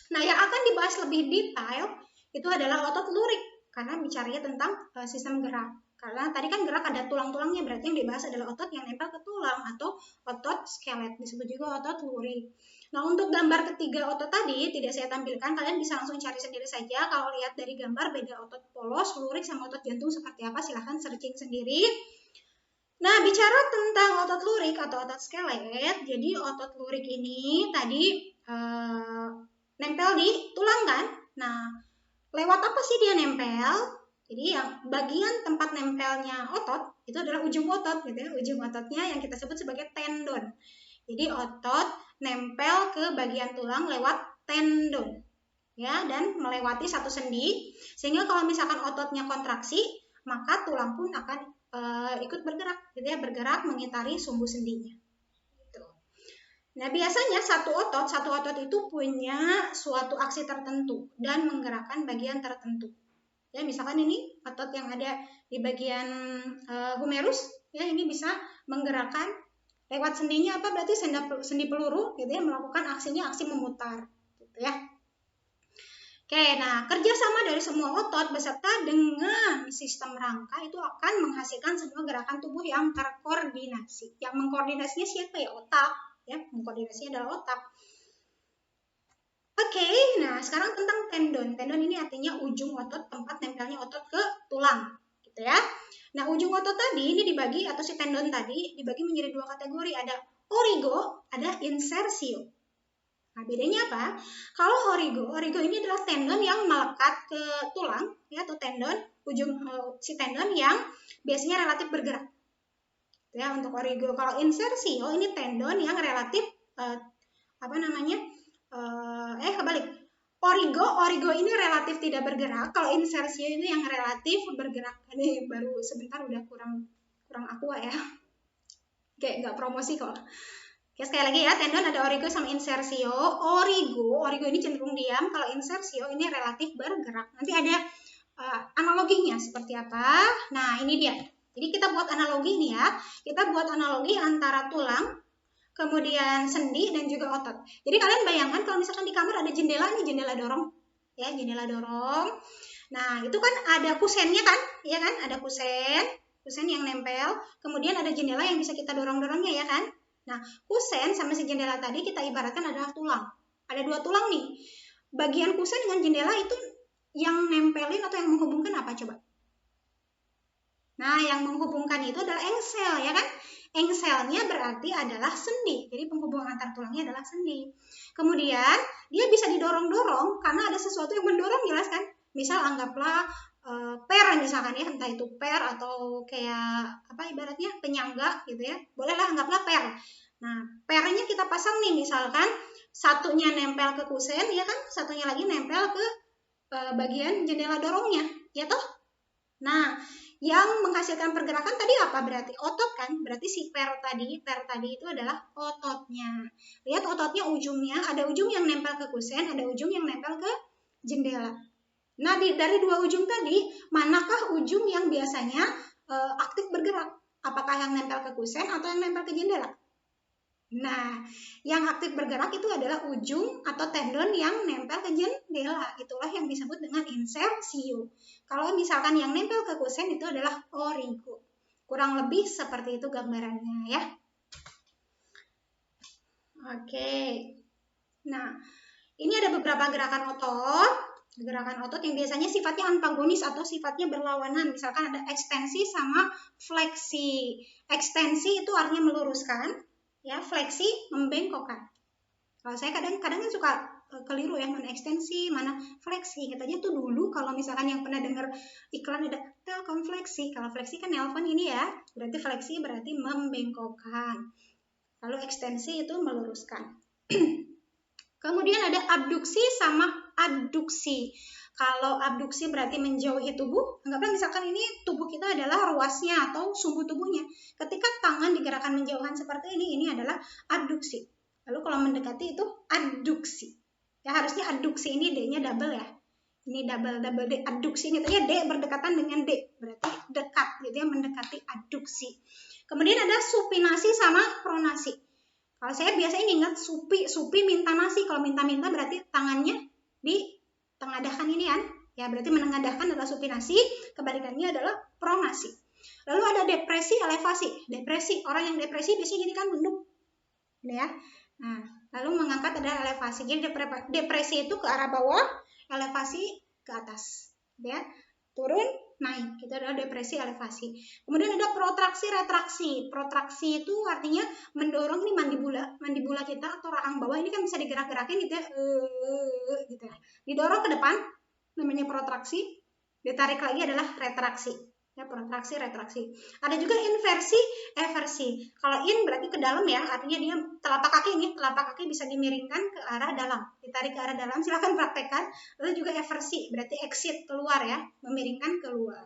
Nah, yang akan dibahas lebih detail itu adalah otot lurik, karena bicaranya tentang sistem gerak. Karena tadi kan gerak ada tulang-tulangnya, berarti yang dibahas adalah otot yang nempel ke tulang atau otot skelet, disebut juga otot lurik. Nah, untuk gambar ketiga otot tadi tidak saya tampilkan, kalian bisa langsung cari sendiri saja. Kalau lihat dari gambar beda otot polos, lurik sama otot jantung seperti apa, silahkan searching sendiri. Nah, bicara tentang otot lurik atau otot skelet, jadi otot lurik ini tadi nempel di tulang kan? Nah, lewat apa sih dia nempel? Jadi yang bagian tempat nempelnya otot itu adalah ujung otot gitu ya. Ujung ototnya yang kita sebut sebagai tendon. Jadi otot nempel ke bagian tulang lewat tendon. Ya, dan melewati satu sendi sehingga kalau misalkan ototnya kontraksi, maka tulang pun akan ikut bergerak, gitu ya, bergerak mengitari sumbu sendinya. Gitu. Nah, biasanya satu otot itu punya suatu aksi tertentu dan menggerakkan bagian tertentu. Ya, misalkan ini otot yang ada di bagian humerus, ya, ini bisa menggerakkan lewat sendinya apa? Berarti sendi peluru, gitu ya, melakukan aksinya aksi memutar, gitu ya. Oke, nah kerjasama dari semua otot beserta dengan sistem rangka itu akan menghasilkan semua gerakan tubuh yang terkoordinasi. Yang mengkoordinasinya siapa ya? Otak. Ya, mengkoordinasinya adalah otak. Oke, nah sekarang tentang tendon. Tendon ini artinya ujung otot, tempat nempelnya otot ke tulang, gitu ya. Nah, ujung otot tadi ini dibagi, atau si tendon tadi dibagi menjadi dua kategori. Ada origo, ada insersio. Nah, bedanya apa? Kalau origo ini adalah tendon yang melekat ke tulang, ya, atau tendon, ujung si tendon yang biasanya relatif bergerak. Ya, untuk origo. Kalau insersio ini tendon yang relatif kebalik. Origo ini relatif tidak bergerak. Kalau insersio ini yang relatif bergerak. Ini baru sebentar udah kurang aqua ya. Kayak nggak promosi kok. Oke, sekali lagi ya, tendon ada origo sama insersio. Origo ini cenderung diam, kalau insersio ini relatif bergerak. Nanti ada analoginya seperti apa. Nah, ini dia. Jadi kita buat analogi nih ya. Kita buat analogi antara tulang, kemudian sendi, dan juga otot. Jadi kalian bayangkan kalau misalkan di kamar ada jendela nih, jendela dorong. Ya, jendela dorong. Nah, itu kan ada kusennya kan? Iya kan? Ada kusen yang nempel. Kemudian ada jendela yang bisa kita dorong-dorongnya ya kan? Nah, kusen sama si jendela tadi kita ibaratkan adalah tulang. Ada dua tulang nih. Bagian kusen dengan jendela itu yang nempelin atau yang menghubungkan apa coba? Nah, yang menghubungkan itu adalah engsel, ya kan? Engselnya berarti adalah sendi. Jadi penghubung antar tulangnya adalah sendi. Kemudian, dia bisa didorong-dorong karena ada sesuatu yang mendorong, jelas kan? Misal anggaplah per misalkan ya, entah itu per atau kayak apa ibaratnya penyangga gitu ya. Bolehlah anggaplah per. Nah, pernya kita pasang nih, misalkan satunya nempel ke kusen ya kan, satunya lagi nempel ke bagian jendela dorongnya, ya toh? Nah, yang menghasilkan pergerakan tadi apa berarti? Otot kan? Berarti si per tadi itu adalah ototnya. Lihat ototnya ujungnya, ada ujung yang nempel ke kusen, ada ujung yang nempel ke jendela. Nah, dari dua ujung tadi, manakah ujung yang biasanya aktif bergerak? Apakah yang nempel ke kusen atau yang nempel ke jendela? Nah, yang aktif bergerak itu adalah ujung atau tendon yang nempel ke jendela. Itulah yang disebut dengan insersio. Kalau misalkan yang nempel ke kusen itu adalah origo. Kurang lebih seperti itu gambarannya ya. Oke. Nah, ini ada beberapa gerakan otot. Gerakan otot yang biasanya sifatnya antagonis atau sifatnya berlawanan. Misalkan ada ekstensi sama fleksi. Ekstensi itu artinya meluruskan, ya, fleksi membengkokkan. Kalau saya kadang-kadang suka keliru ya, mana ekstensi, mana fleksi. Katanya tuh dulu kalau misalkan yang pernah dengar iklan ada Telkom fleksi. Kalau fleksi kan nelpon ini ya, berarti fleksi berarti membengkokkan. Lalu ekstensi itu meluruskan. Kemudian ada abduksi sama adduksi. Kalau abduksi berarti menjauhi tubuh. Anggaplah misalkan ini tubuh kita adalah ruasnya atau sumbu tubuhnya. Ketika tangan digerakkan menjauhan seperti ini adalah abduksi. Lalu kalau mendekati itu adduksi. Ya harusnya adduksi ini D-nya double ya. Ini double D. Adduksi ini tadi D berdekatan dengan D. Berarti dekat, gitu ya, mendekati adduksi. Kemudian ada supinasi sama pronasi. Kalau saya biasanya ingat supi minta nasi. Kalau minta-minta berarti tangannya di tengadahkan ini kan. Ya berarti menengadahkan adalah supinasi, kebalikannya adalah pronasi. Lalu ada depresi, elevasi. Depresi, orang yang depresi biasanya gini kan, nunduk. Ya. Nah, lalu mengangkat adalah elevasi. Jadi depresi itu ke arah bawah, elevasi ke atas. Ya. Turun, naik. Itu adalah depresi, elevasi. Kemudian ada protraksi, retraksi. Protraksi itu artinya mendorong nih mandibula kita atau rahang bawah ini kan bisa digerak-gerakin gitu ya. Gitu ya. Didorong ke depan namanya protraksi, ditarik lagi adalah retraksi. Ya, protraksi, retraksi. Ada juga inversi, eversi. Kalau in berarti ke dalam ya, artinya dia telapak kaki bisa dimiringkan ke arah dalam, ditarik ke arah dalam. Silahkan praktekkan. Lalu juga eversi, berarti exit, keluar ya, memiringkan keluar.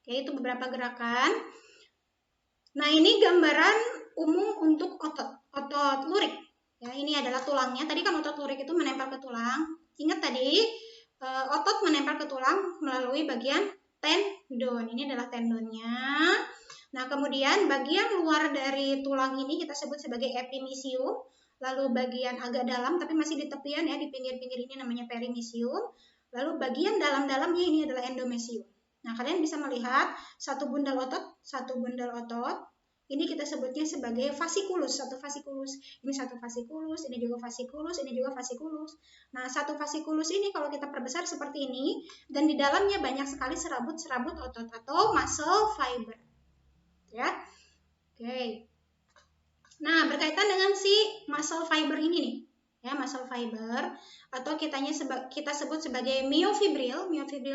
Oke, itu beberapa gerakan. Nah, ini gambaran umum untuk otot lurik. Ya, ini adalah tulangnya. Tadi kan otot lurik itu menempel ke tulang. Ingat tadi, otot menempel ke tulang melalui bagian tendon. Ini adalah tendonnya. Nah, kemudian bagian luar dari tulang ini kita sebut sebagai epimysium. Lalu bagian agak dalam, tapi masih di tepian ya, di pinggir-pinggir ini namanya perimysium. Lalu bagian dalam-dalamnya ini adalah endomysium. Nah, kalian bisa melihat satu bundel otot. Ini kita sebutnya sebagai fasikulus, satu fasikulus. Ini satu fasikulus, ini juga fasikulus, ini juga fasikulus. Nah, satu fasikulus ini kalau kita perbesar seperti ini, dan di dalamnya banyak sekali serabut-serabut otot atau muscle fiber. Ya, oke. Nah, berkaitan dengan si muscle fiber ini nih. Ya, muscle fiber atau kita sebut sebagai myofibril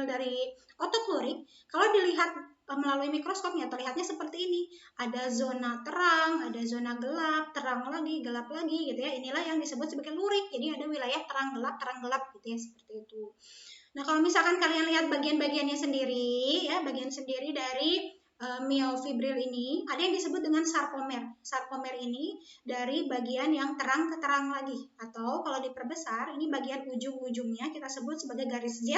dari otot lurik. Kalau dilihat melalui mikroskopnya terlihatnya seperti ini. Ada zona terang, ada zona gelap, terang lagi, gelap lagi gitu ya. Inilah yang disebut sebagai lurik. Jadi ada wilayah terang gelap gitu ya, seperti itu. Nah, kalau misalkan kalian lihat bagian-bagiannya sendiri ya, bagian sendiri dari myofibril ini ada yang disebut dengan sarkomer. Sarkomer ini dari bagian yang terang ke terang lagi, atau kalau diperbesar ini bagian ujung-ujungnya kita sebut sebagai garis Z.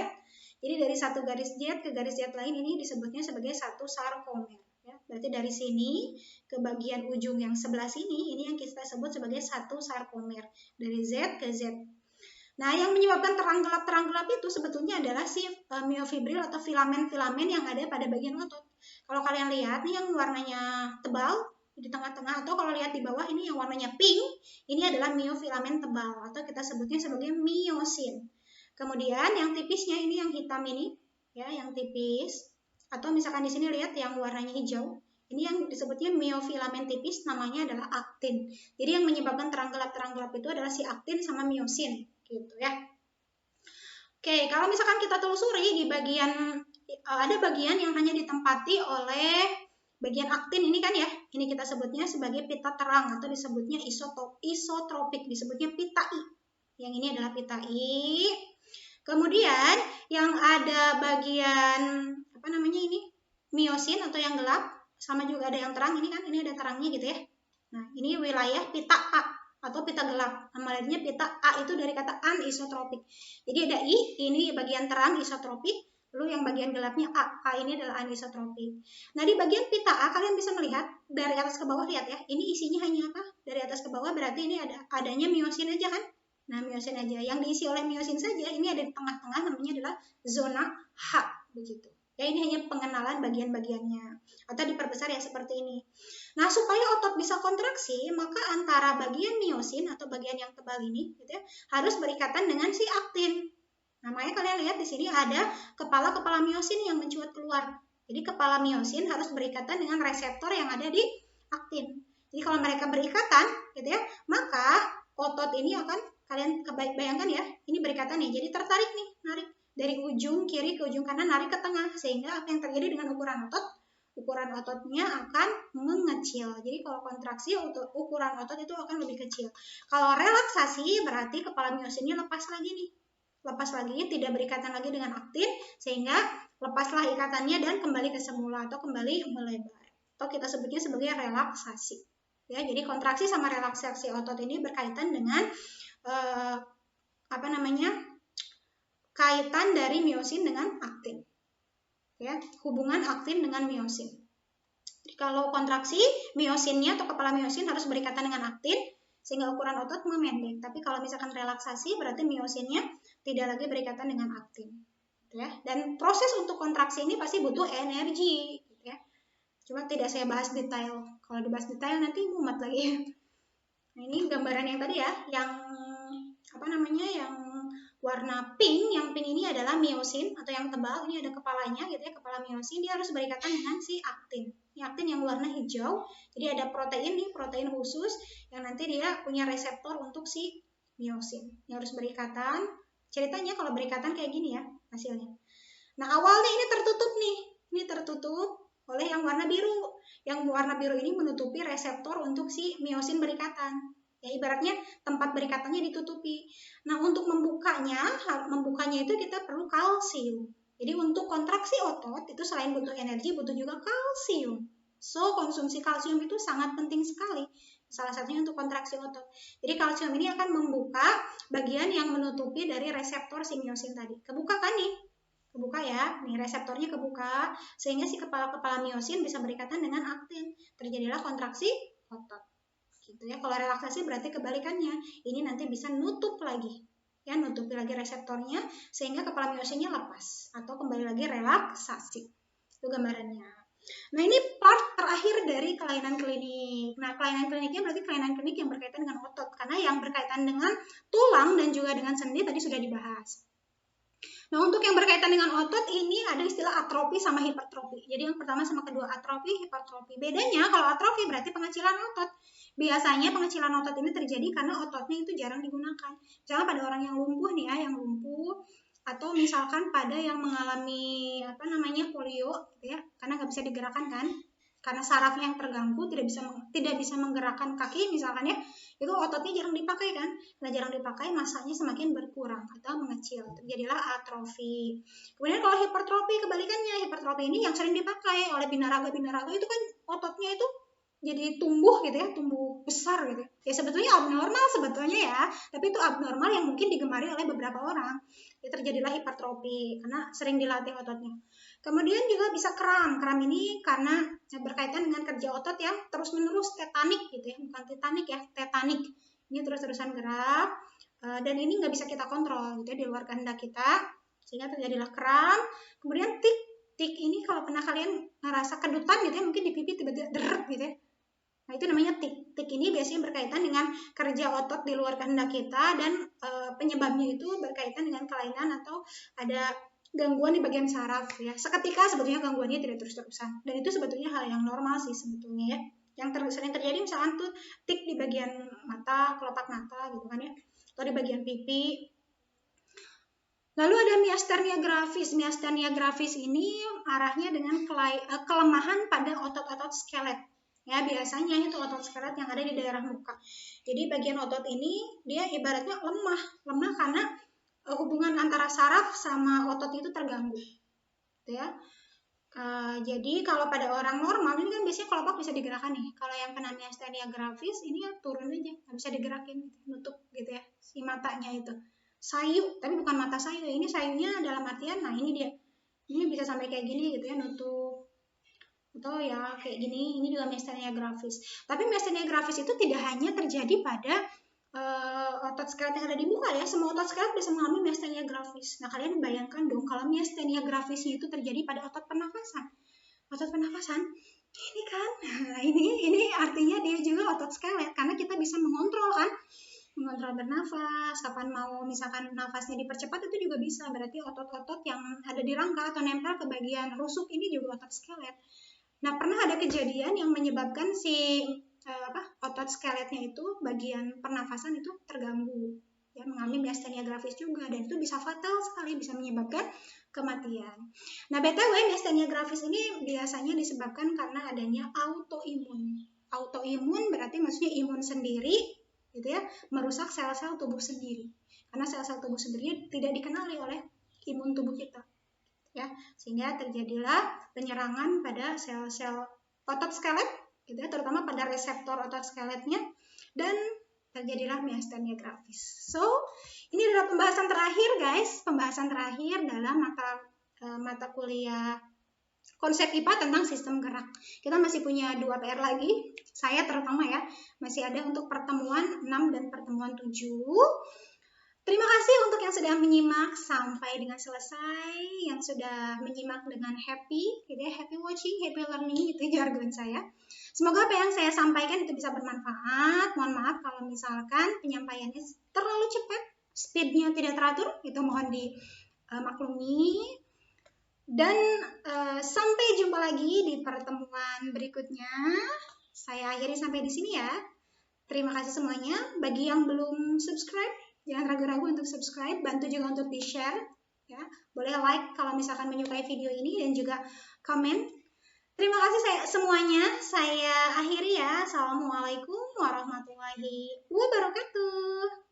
Jadi dari satu garis Z ke garis Z lain ini disebutnya sebagai satu sarkomer. Ya, berarti dari sini ke bagian ujung yang sebelah sini ini yang kita sebut sebagai satu sarkomer dari Z ke Z. Nah, yang menyebabkan terang gelap itu sebetulnya adalah si myofibril atau filamen-filamen yang ada pada bagian otot. Kalau kalian lihat nih yang warnanya tebal di tengah-tengah, atau kalau lihat di bawah ini yang warnanya pink, ini adalah myofilamen tebal atau kita sebutnya sebagai myosin. Kemudian yang tipisnya ini yang hitam ini, ya, yang tipis. Atau misalkan di sini lihat yang warnanya hijau. Ini yang disebutnya myofilamen tipis, namanya adalah aktin. Jadi yang menyebabkan terang gelap itu adalah si aktin sama myosin, gitu ya. Oke, kalau misalkan kita telusuri di bagian ada bagian yang hanya ditempati oleh bagian aktin ini kan ya. Ini kita sebutnya sebagai pita terang atau disebutnya isotropik, disebutnya pita I. Yang ini adalah pita I. Kemudian yang ada bagian apa namanya ini? Myosin atau yang gelap, sama juga ada yang terang ini kan, ini ada terangnya gitu ya. Nah, ini wilayah pita A atau pita gelap. Nama lainnya pita A itu dari kata anisotropik. Jadi ada I, ini bagian terang isotropik, lalu yang bagian gelapnya A. A ini adalah anisotropik. Nah, di bagian pita A kalian bisa melihat dari atas ke bawah, lihat ya. Ini isinya hanya apa? Dari atas ke bawah berarti ini adanya myosin aja kan? Nah, myosin aja. Yang diisi oleh myosin saja, ini ada di tengah-tengah, namanya adalah zona H begitu. Ya, ini hanya pengenalan bagian-bagiannya atau diperbesar ya seperti ini. Nah, supaya otot bisa kontraksi, maka antara bagian myosin atau bagian yang tebal ini gitu ya, harus berikatan dengan si aktin. Nah, makanya kalian lihat di sini ada kepala-kepala myosin yang mencuat keluar. Jadi kepala myosin harus berikatan dengan reseptor yang ada di aktin. Jadi kalau mereka berikatan gitu ya, maka otot ini akan kalian bayangkan ya, ini berikatan nih. Jadi tertarik nih, narik dari ujung kiri ke ujung kanan, narik ke tengah, sehingga apa yang terjadi dengan ukuran ototnya akan mengecil. Jadi kalau kontraksi ukuran otot itu akan lebih kecil. Kalau relaksasi berarti kepala myosinnya lepas lagi, tidak berikatan lagi dengan aktin, sehingga lepaslah ikatannya dan kembali ke semula atau kembali melebar. Atau kita sebutnya sebagai relaksasi. Ya, jadi kontraksi sama relaksasi otot ini berkaitan dengan kaitan dari myosin dengan aktin. Ya, hubungan aktin dengan myosin. Jadi kalau kontraksi, myosinnya atau kepala myosin harus berikatan dengan aktin sehingga ukuran otot memendek. Tapi kalau misalkan relaksasi berarti myosinnya tidak lagi berikatan dengan aktin. Ya, dan proses untuk kontraksi ini pasti butuh energi, ya. Cuma tidak saya bahas detail. Kalau dibahas detail nanti mumet lagi. Nah, ini gambaran yang tadi ya, yang yang warna pink. Yang pink ini adalah myosin atau yang tebal. Ini ada kepalanya gitu ya, kepala myosin. Dia harus berikatan dengan si aktin. Ini aktin yang warna hijau. Jadi ada protein nih, protein khusus yang nanti dia punya reseptor untuk si myosin. Yang harus berikatan. Ceritanya kalau berikatan kayak gini ya hasilnya. Nah, awalnya ini tertutup nih. Ini tertutup oleh yang warna biru. Yang warna biru ini menutupi reseptor untuk si myosin berikatan. Ya, ibaratnya tempat berikatannya ditutupi. Nah, untuk membukanya itu kita perlu kalsium. Jadi untuk kontraksi otot itu selain butuh energi, butuh juga kalsium. So, konsumsi kalsium itu sangat penting sekali. Salah satunya untuk kontraksi otot. Jadi kalsium ini akan membuka bagian yang menutupi dari reseptor si miosin tadi. Kebuka kan nih? Kebuka ya, nih reseptornya kebuka, sehingga si kepala-kepala miosin bisa berikatan dengan aktin. Terjadilah kontraksi otot. Gitu ya. Kalau relaksasi berarti kebalikannya. Ini nanti bisa nutup lagi. Ya, nutupi lagi reseptornya sehingga kepala miosinnya lepas atau kembali lagi relaksasi. Itu gambarannya. Nah, ini part terakhir dari kelainan klinik. Nah, kelainan kliniknya berarti kelainan klinik yang berkaitan dengan otot, karena yang berkaitan dengan tulang dan juga dengan sendi tadi sudah dibahas. Nah, untuk yang berkaitan dengan otot ini ada istilah atrofi sama hipertrofi. Jadi yang pertama sama kedua, atrofi, hipertrofi. Bedanya kalau atrofi berarti pengecilan otot. Biasanya pengecilan otot ini terjadi karena ototnya itu jarang digunakan. Misalnya pada orang yang lumpuh nih ya, yang lumpuh, atau misalkan pada yang mengalami polio gitu ya, karena nggak bisa digerakkan kan, karena sarafnya yang terganggu, tidak bisa menggerakkan kaki misalkan ya, itu ototnya jarang dipakai kan, karena jarang dipakai masanya semakin berkurang atau mengecil, terjadilah atrofi. Kemudian kalau hipertrofi kebalikannya, hipertrofi ini yang sering dipakai oleh binaraga itu kan ototnya itu jadi tumbuh gitu ya, tumbuh besar gitu ya, sebetulnya abnormal sebetulnya ya, tapi itu abnormal yang mungkin digemari oleh beberapa orang. Ya, terjadilah hipertrofi karena sering dilatih ototnya. Kemudian juga bisa kram ini karena berkaitan dengan kerja otot yang terus menerus tetanik gitu ya, bukan titanik ya, tetanik, ini terus-terusan gerak dan ini nggak bisa kita kontrol gitu ya, di luar kehendak kita, sehingga terjadilah kram. Kemudian tik ini kalau pernah kalian ngerasa kedutan gitu ya, mungkin di pipi tiba-tiba deret gitu ya. Nah, itu namanya tik. Tik ini biasanya berkaitan dengan kerja otot di luar kehendak kita dan penyebabnya itu berkaitan dengan kelainan atau ada gangguan di bagian saraf ya. Seketika sebetulnya gangguannya tidak terus-terusan. Dan itu sebetulnya hal yang normal sih sebetulnya ya. Yang sering terjadi misalkan tuh tik di bagian mata, kelopak mata gitu kan ya. Atau di bagian pipi. Lalu ada miastenia gravis. Miastenia gravis ini arahnya dengan kelemahan pada otot-otot skelet. Ya, biasanya itu otot skelet yang ada di daerah muka. Jadi bagian otot ini dia ibaratnya lemah karena hubungan antara saraf sama otot itu terganggu. Gitu ya. Jadi kalau pada orang normal ini kan biasanya kelopak bisa digerakkan nih. Kalau yang kena miastenia gravis ini ya turun aja, nggak bisa digerakin, nutup gitu ya si matanya itu. Sayu, tapi bukan mata sayu. Ini sayunya dalam artian, nah ini dia. Ini bisa sampai kayak gini gitu ya, nutup. Atau ya kayak gini, ini juga miastenia gravis. Tapi miastenia gravis itu tidak hanya terjadi pada otot skelet yang ada di muka ya, semua otot skelet bisa mengalami miastenia gravis. Nah, kalian bayangkan dong kalau miastenia gravisnya itu terjadi pada otot pernafasan. Otot pernafasan, ini kan, nah ini artinya dia juga otot skelet, karena kita bisa mengontrol kan, mengontrol bernafas, kapan mau misalkan nafasnya dipercepat itu juga bisa, berarti otot-otot yang ada di rangka atau nempel ke bagian rusuk ini juga otot skelet. Nah, pernah ada kejadian yang menyebabkan si otot skeletnya itu bagian pernafasan itu terganggu, ya, mengalami miastenia gravis juga, dan itu bisa fatal sekali, bisa menyebabkan kematian. Nah, BTW miastenia gravis ini biasanya disebabkan karena adanya autoimun. Autoimun berarti maksudnya imun sendiri, gitu ya, merusak sel-sel tubuh sendiri. Karena sel-sel tubuh sendiri tidak dikenali oleh imun tubuh kita. Ya, sehingga terjadilah penyerangan pada sel-sel otot skelet gitu ya, terutama pada reseptor otot skeletnya, dan terjadilah miastenia gravis. So, ini adalah pembahasan terakhir guys, pembahasan terakhir dalam mata kuliah konsep IPA tentang sistem gerak. Kita masih punya 2 PR lagi, saya terutama ya, masih ada untuk pertemuan 6 dan pertemuan 7. Terima kasih untuk yang sudah menyimak sampai dengan selesai, yang sudah menyimak dengan happy, gitu ya, happy watching, happy learning, itu jargon saya. Semoga apa yang saya sampaikan itu bisa bermanfaat. Mohon maaf kalau misalkan penyampaiannya terlalu cepat, speednya tidak teratur, itu mohon dimaklumi. Dan sampai jumpa lagi di pertemuan berikutnya. Saya akhiri sampai di sini ya. Terima kasih semuanya. Bagi yang belum subscribe, jangan ragu-ragu untuk subscribe, bantu juga untuk di-share, ya. Boleh like kalau misalkan menyukai video ini dan juga komen. Terima kasih semuanya. Saya akhiri ya. Assalamualaikum warahmatullahi wabarakatuh.